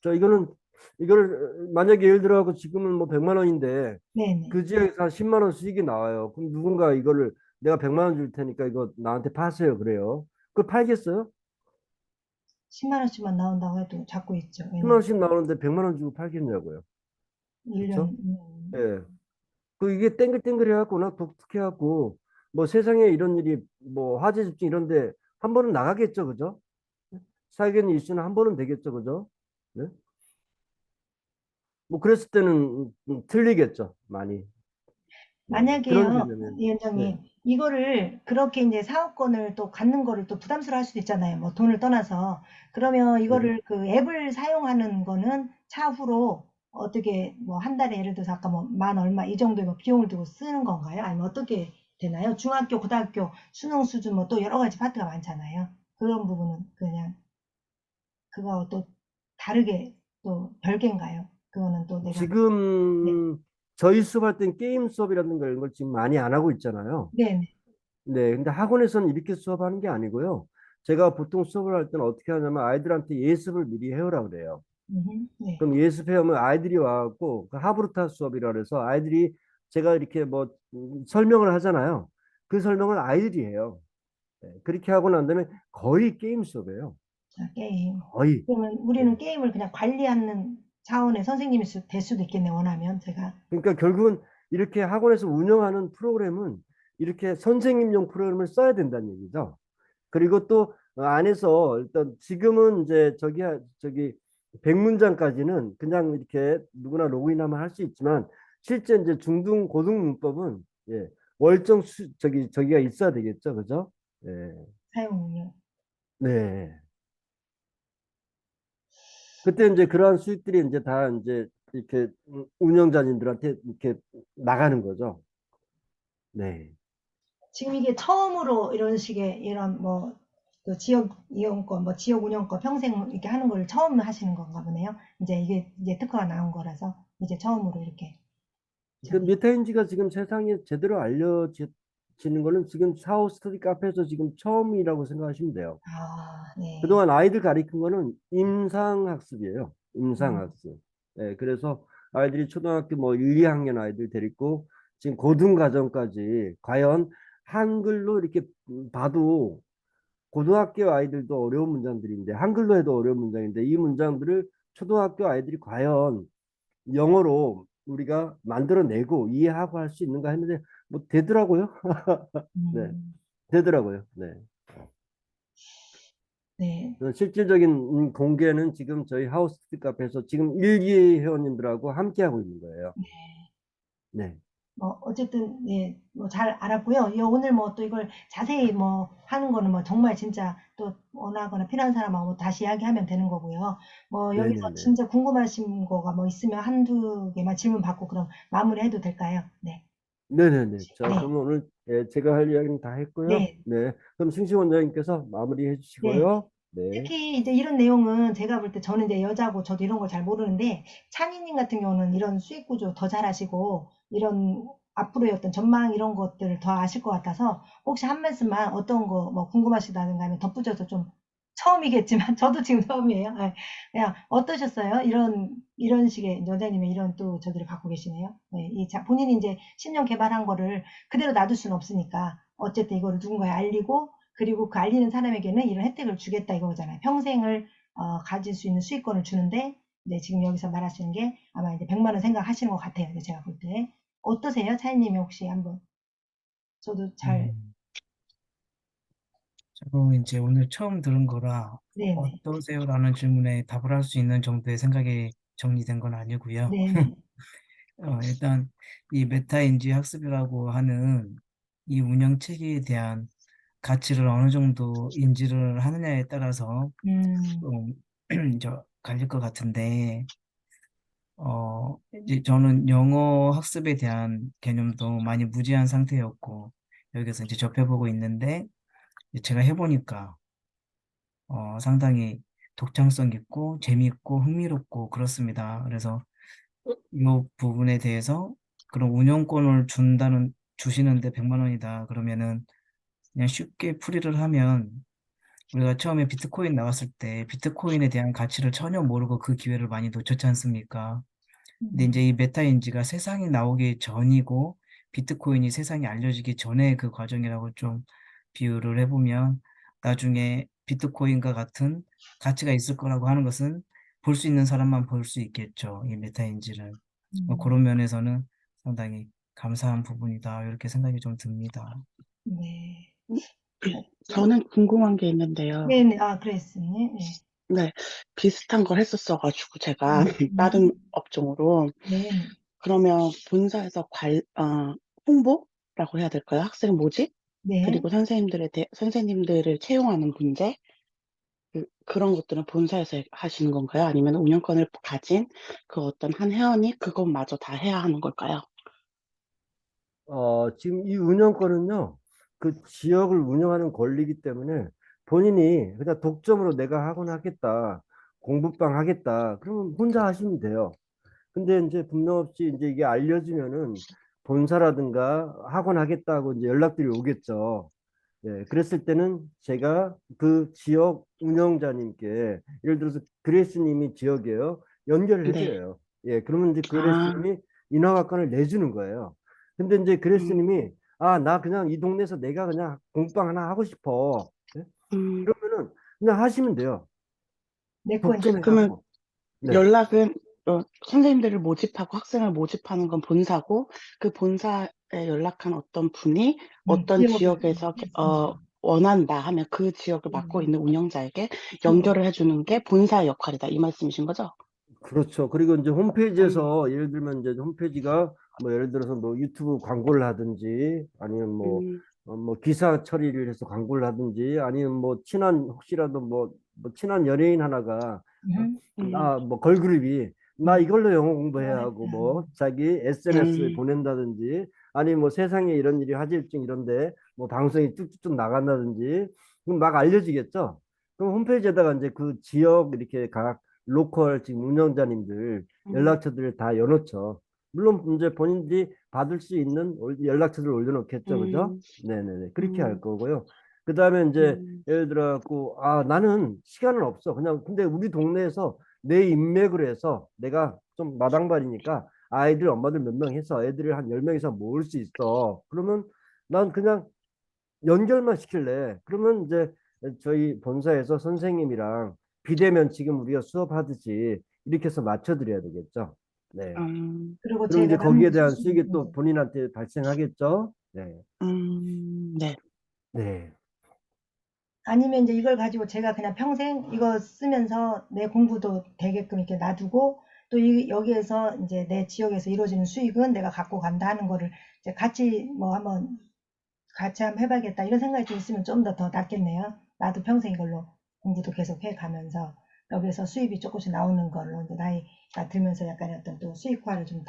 어, 이거를 만약에 예를 들어 지금은 뭐 100만 원인데 네네. 그 지역에서 한 10만 원 수익이 나와요. 그럼 누군가 이거를 내가 100만 원 줄 테니까 이거 나한테 파세요. 그래요. 그걸 팔겠어요? 10만 원씩만 나온다고 해도 잡고 있죠. 10만 왜냐면 원씩 나오는데 100만 원 주고 팔겠냐고요. 1년, 그렇죠? 예. 이게 땡글땡글해갖고 나 독특해갖고 뭐 세상에 이런 일이 뭐 화재 집중 이런데 한 번은 나가겠죠. 그죠? 사회견 이슈는 한 번은 되겠죠. 그죠? 네? 뭐 그랬을 때는 틀리겠죠. 많이. 네. 그런 만약에요, 개념이에요. 네. 위원장님, 이거를 그렇게 이제 사업권을 또 갖는 거를 또 부담스러워 할 수도 있잖아요. 뭐 돈을 떠나서. 그러면 네. 이거를 그 앱을 사용하는 거는 차후로 어떻게 뭐 한 달에 예를 들어서 아까 뭐 만 얼마 이 정도의 뭐 비용을 두고 쓰는 건가요? 아니면 어떻게 되나요? 중학교, 고등학교, 수능 수준 뭐 또 여러 가지 파트가 많잖아요. 그런 부분은 그냥 그거 또 다르게 또 별개인가요? 그거는 또 내가, 네, 지금 저희 수업할 땐 게임 수업이라든가 이런 걸 지금 많이 안 하고 있잖아요. 네, 네. 네. 근데 학원에서는 이렇게 수업하는 게 아니고요. 제가 보통 수업을 할 때는 어떻게 하냐면 아이들한테 예습을 미리 해오라 그래요. 네. 그럼 예습해오면 아이들이 와갖고 그 하브루타 수업이라 그래서 아이들이 제가 이렇게 뭐 설명을 하잖아요. 그 설명을 아이들이 해요. 네. 그렇게 하고 난 다음에 거의 게임 수업이에요. 자, 게임. 거의. 그러면 우리는 네. 게임을 그냥 관리하는 차원의 선생님이 될 수도 있겠네, 원하면 제가. 그러니까 결국은 이렇게 학원에서 운영하는 프로그램은 이렇게 선생님용 프로그램을 써야 된다는 얘기죠. 그리고 또 안에서 일단 지금은 이제 저기 100문장까지는 그냥 이렇게 누구나 로그인하면 할 수 있지만 실제 이제 중등 고등 문법은 예, 월정 저기가 있어야 되겠죠. 그죠? 예. 사용료. 네. 그때 이제 그러한 수익들이 이제 다 이제 이렇게 운영자님들한테 이렇게 나가는 거죠. 네. 지금 이게 처음으로 이런 식의 이런 뭐 그 지역 이용권, 뭐 지역 운영권 평생 이렇게 하는 걸 처음 하시는 건가 보네요. 이제 이게 이제 특허가 나온 거라서 이제 처음으로 이렇게 그 저기. 메타인지가 지금 세상에 제대로 알려지는 거는 지금 사후 스터디 카페에서 지금 처음이라고 생각하시면 돼요. 아, 네. 그동안 아이들 가르친 거는 임상학습이에요. 음, 임상학습. 네, 그래서 아이들이 초등학교 뭐 1, 2학년 아이들 데리고 지금 고등과정까지 과연 한글로 이렇게 봐도 고등학교 아이들도 어려운 문장들인데 한글로 해도 어려운 문장인데 이 문장들을 초등학교 아이들이 과연 영어로 우리가 만들어내고 이해하고 할 수 있는가 했는데 뭐 되더라고요. 네, 음, 되더라고요. 네. 네. 실질적인 공개는 지금 저희 하우스 카페에서 지금 1기 회원님들하고 함께 하고 있는 거예요. 네. 어쨌든, 예, 뭐 잘 알았고요. 오늘 뭐 또 이걸 자세히 뭐 하는 거는 뭐 정말 진짜 또 원하거나 필요한 사람하고 뭐 다시 이야기하면 되는 거고요. 뭐 여기서 네네네. 진짜 궁금하신 거가 뭐 있으면 한두 개만 질문 받고 그럼 마무리해도 될까요? 네. 네네네. 자, 네. 그러면 오늘 제가 할 이야기는 다 했고요. 네. 네. 그럼 승식 원장님께서 마무리해 네. 주시고요. 네. 특히 이제 이런 내용은 제가 볼 때 저는 이제 여자고 저도 이런 걸 잘 모르는데 찬이님 같은 경우는 이런 수익 구조 더 잘 아시고 이런 앞으로의 어떤 전망 이런 것들을 더 아실 것 같아서 혹시 한 말씀만 어떤 거 뭐 궁금하시다든가 하면 덧붙여서 좀 처음이겠지만 저도 지금 처음이에요. 아, 그냥 어떠셨어요? 이런 식의 원장님의 이런 또 저기를 갖고 계시네요. 네, 본인이 이제 신년 개발한 거를 그대로 놔둘 수는 없으니까 어쨌든 이거를 누군가에 알리고 그리고 그 알리는 사람에게는 이런 혜택을 주겠다 이거잖아요. 평생을 가질 수 있는 수익권을 주는데 네, 지금 여기서 말하시는 게 아마 이제 100만 원 생각하시는 것 같아요. 이제 제가 볼 때. 어떠세요? 차이님이 혹시 한번 저도 잘 음, 저도 이제 오늘 처음 들은 거라 네네 어떠세요라는 질문에 답을 할 수 있는 정도의 생각이 정리된 건 아니고요. 네네 일단 이 메타인지 학습이라고 하는 이 운영 체계에 대한 가치를 어느 정도 인지를 하느냐에 따라서 음, 좀 갈릴 것 같은데, 이제 저는 영어 학습에 대한 개념도 많이 무지한 상태였고, 여기서 이제 접해보고 있는데, 이제 제가 해보니까, 상당히 독창성 있고, 재미있고, 흥미롭고, 그렇습니다. 그래서 이 부분에 대해서 그런 운영권을 주시는데 100만 원이다. 그러면은 그냥 쉽게 풀이를 하면 우리가 처음에 비트코인 나왔을 때 비트코인에 대한 가치를 전혀 모르고 그 기회를 많이 놓쳤지 않습니까? 근데 이제 이 메타인지가 세상에 나오기 전이고 비트코인이 세상에 알려지기 전에 그 과정이라고 좀 비유를 해보면 나중에 비트코인과 같은 가치가 있을 거라고 하는 것은 볼 수 있는 사람만 볼 수 있겠죠. 이 메타인지를. 그런 면에서는 상당히 감사한 부분이다. 이렇게 생각이 좀 듭니다. 네. 저는 궁금한 게 있는데요. 네네, 아, 그랬으니, 네. 네, 비슷한 걸 했었어가지고 제가 다른 음, 업종으로 네네, 그러면 본사에서 홍보라고 해야 될까요? 학생 모집 네. 그리고 선생님들을 채용하는 문제 그런 것들은 본사에서 하시는 건가요? 아니면 운영권을 가진 그 어떤 한 회원이 그것마저 다 해야 하는 걸까요? 지금 이 운영권은요, 그 지역을 운영하는 권리이기 때문에 본인이 그냥 독점으로 내가 학원 하겠다, 공부방 하겠다, 그러면 혼자 하시면 돼요. 근데 이제 분명 없이 이제 이게 알려지면은 본사라든가 학원 하겠다고 이제 연락들이 오겠죠. 예, 그랬을 때는 제가 그 지역 운영자님께 예를 들어서 그레스님이 지역이에요. 연결을 네. 해드려요. 예, 그러면 이제 아, 그레스님이 인허가권을 내주는 거예요. 근데 이제 음, 그레스님이 나 그냥 이 동네에서 내가 그냥 공방 하나 하고 싶어. 예? 음. 그러면은 그냥 하시면 돼요. 내 거 이제, 그러면 독점해갖고. 네. 연락은 선생님들을 모집하고 학생을 모집하는 건 본사고 그 본사에 연락한 어떤 분이 어떤 지역을, 지역에서 원한다 하면 그 지역을 맡고 음, 있는 운영자에게 음, 연결을 해주는 게 본사의 역할이다. 이 말씀이신 거죠? 그렇죠. 그리고 이제 음, 홈페이지에서 예를 들면 이제 홈페이지가 뭐 예를 들어서 뭐 유튜브 광고를 하든지 아니면 음, 뭐 기사 처리를 해서 광고를 하든지 아니면 뭐 혹시라도 뭐 친한 연예인 하나가 음, 뭐 걸그룹이 나 음, 이걸로 영어 공부해야 하고 좋아했다. 뭐 자기 SNS에 음, 보낸다든지 아니면 뭐 세상에 이런 일이 화제일증 이런데 뭐 방송이 쭉쭉쭉 나간다든지 그럼 막 알려지겠죠. 그럼 홈페이지에다가 이제 그 지역 이렇게 각 로컬 지금 운영자님들 음, 연락처들을 다 여놓죠. 물론 이제 본인들이 받을 수 있는 연락처를 올려놓겠죠, 그죠? 음, 네네네 그렇게 할 음, 거고요. 그 다음에 이제 음, 예를 들어 갖고 나는 시간은 없어. 그냥 근데 우리 동네에서 내 인맥으로 해서 내가 좀 마당발이니까 아이들 엄마들 몇 명 해서 애들을 한 10명 이상 모을 수 있어. 그러면 난 그냥 연결만 시킬래. 그러면 이제 저희 본사에서 선생님이랑 비대면 지금 우리가 수업하듯이 이렇게 해서 맞춰드려야 되겠죠. 네. 그리고 그럼 이제 제가 거기에 남는 대한 수준이 수익이 또 본인한테 발생하겠죠? 네. 네. 네. 아니면 이제 이걸 가지고 제가 그냥 평생 이거 쓰면서 내 공부도 되게끔 이렇게 놔두고 또 여기에서 이제 내 지역에서 이루어지는 수익은 내가 갖고 간다 하는 거를 이제 같이 한번 해봐야겠다 이런 생각이 좀 있으면 좀 더 낫겠네요. 나도 평생 이걸로 공부도 계속 해가면서 여기에서 수입이 조금씩 나오는 걸로 이제 나이가 들면서 약간 어떤 또 수익화를 좀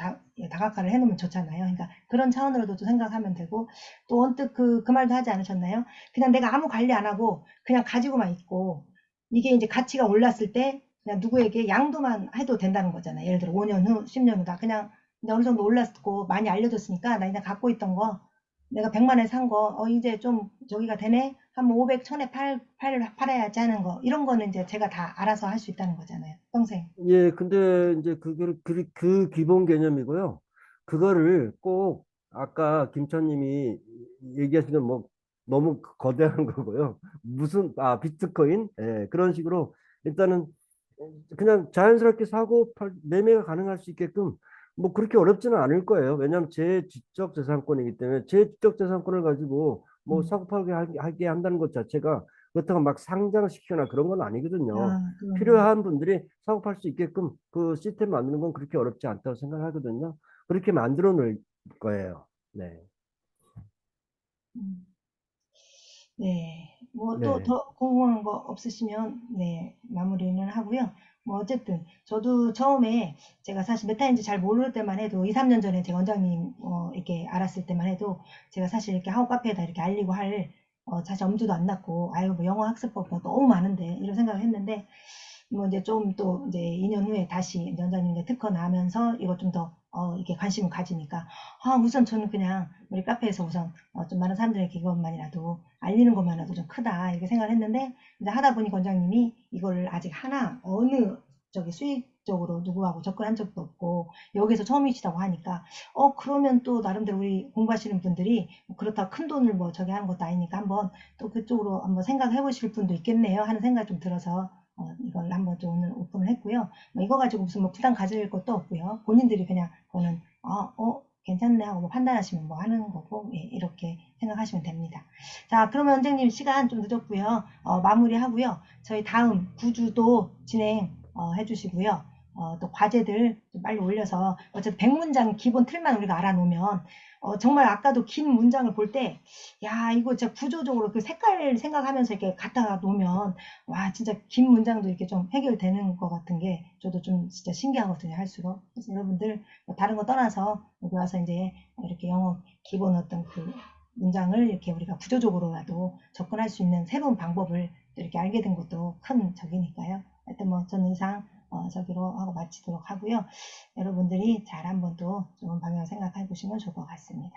다각화를 해놓으면 좋잖아요. 그러니까 그런 차원으로도 또 생각하면 되고 또 언뜻 그 말도 하지 않으셨나요? 그냥 내가 아무 관리 안 하고 그냥 가지고만 있고 이게 이제 가치가 올랐을 때 그냥 누구에게 양도만 해도 된다는 거잖아요. 예를 들어 5년 후, 10년 후다 그냥 이제 어느 정도 올랐고 많이 알려졌으니까 나 그냥 갖고 있던 거 내가 100만 원에 산 거, 이제 좀 저기가 되네? 한 500, 1000에 팔아야지 하는 거. 이런 거는 이제 제가 다 알아서 할 수 있다는 거잖아요. 평생. 예, 근데 이제 그 기본 개념이고요. 그거를 꼭 아까 김천님이 얘기하신 건 뭐 너무 거대한 거고요. 비트코인? 예, 그런 식으로 일단은 그냥 자연스럽게 매매가 가능할 수 있게끔 뭐 그렇게 어렵지는 않을 거예요. 왜냐하면 제 지적 재산권이기 때문에 제 지적 재산권을 가지고 뭐 사고 팔게 하게 한다는 것 자체가 그렇다고 막 상장시키거나 그런 건 아니거든요. 그건 필요한 분들이 사고 팔 수 있게끔 그 시스템 만드는 건 그렇게 어렵지 않다고 생각하거든요. 그렇게 만들어 놓을 거예요. 네. 음. 네. 뭐 또 네. 더 궁금한 거 없으시면 네, 마무리는 하고요. 뭐 어쨌든 저도 처음에 제가 사실 메타인지 잘 모를 때만 해도 2, 3년 전에 제가 원장님 이렇게 알았을 때만 해도 제가 사실 이렇게 하고 카페에다 이렇게 알리고 할 사실 엄두도 안 났고 아유 뭐 영어 학습법 뭐 너무 많은데 이런 생각을 했는데 뭐 이제 좀 또 이제 2년 후에 다시 이제 원장님 이제 특허 나면서 이거 좀 더 이렇게 관심을 가지니까 우선 저는 그냥 우리 카페에서 우선 좀 많은 사람들에게 이것만이라도 알리는 것만이라도 좀 크다 이렇게 생각을 했는데 이제 하다 보니 원장님이 이거를 아직 하나 어느 저기 수익적으로 누구하고 접근한 적도 없고 여기서 처음이시다고 하니까 그러면 또 나름대로 우리 공부하시는 분들이 뭐 그렇다고 큰 돈을 뭐 저기 하는 것도 아니니까 한번 또 그쪽으로 한번 생각해 보실 분도 있겠네요 하는 생각이 좀 들어서 이걸 한번 좀 오늘 오픈을 했고요. 뭐 이거 가지고 무슨 뭐 부담 가질 것도 없고요. 본인들이 그냥 그거는 괜찮네 하고 뭐 판단하시면 뭐 하는 거고 예, 이렇게 생각하시면 됩니다. 자, 그러면 원장님 시간 좀 늦었고요. 마무리하고요. 저희 다음 9주도 진행 해주시고요. 또 과제들 좀 빨리 올려서 어쨌든 100문장 기본 틀만 우리가 알아놓으면 정말 아까도 긴 문장을 볼 때 야 이거 진짜 구조적으로 그 색깔 생각하면서 이렇게 갖다가 놓으면 와 진짜 긴 문장도 이렇게 좀 해결되는 것 같은 게 저도 좀 진짜 신기하거든요 할수록. 그래서 여러분들 뭐 다른 거 떠나서 여기 와서 이제 이렇게 영어 기본 어떤 그 문장을 이렇게 우리가 구조적으로라도 접근할 수 있는 새로운 방법을 이렇게 알게 된 것도 큰 적이니까요. 하여튼 뭐 저는 이상 저기로 하고 마치도록 하고요. 여러분들이 잘 한번 또 좋은 방향 생각해 보시면 좋을 것 같습니다.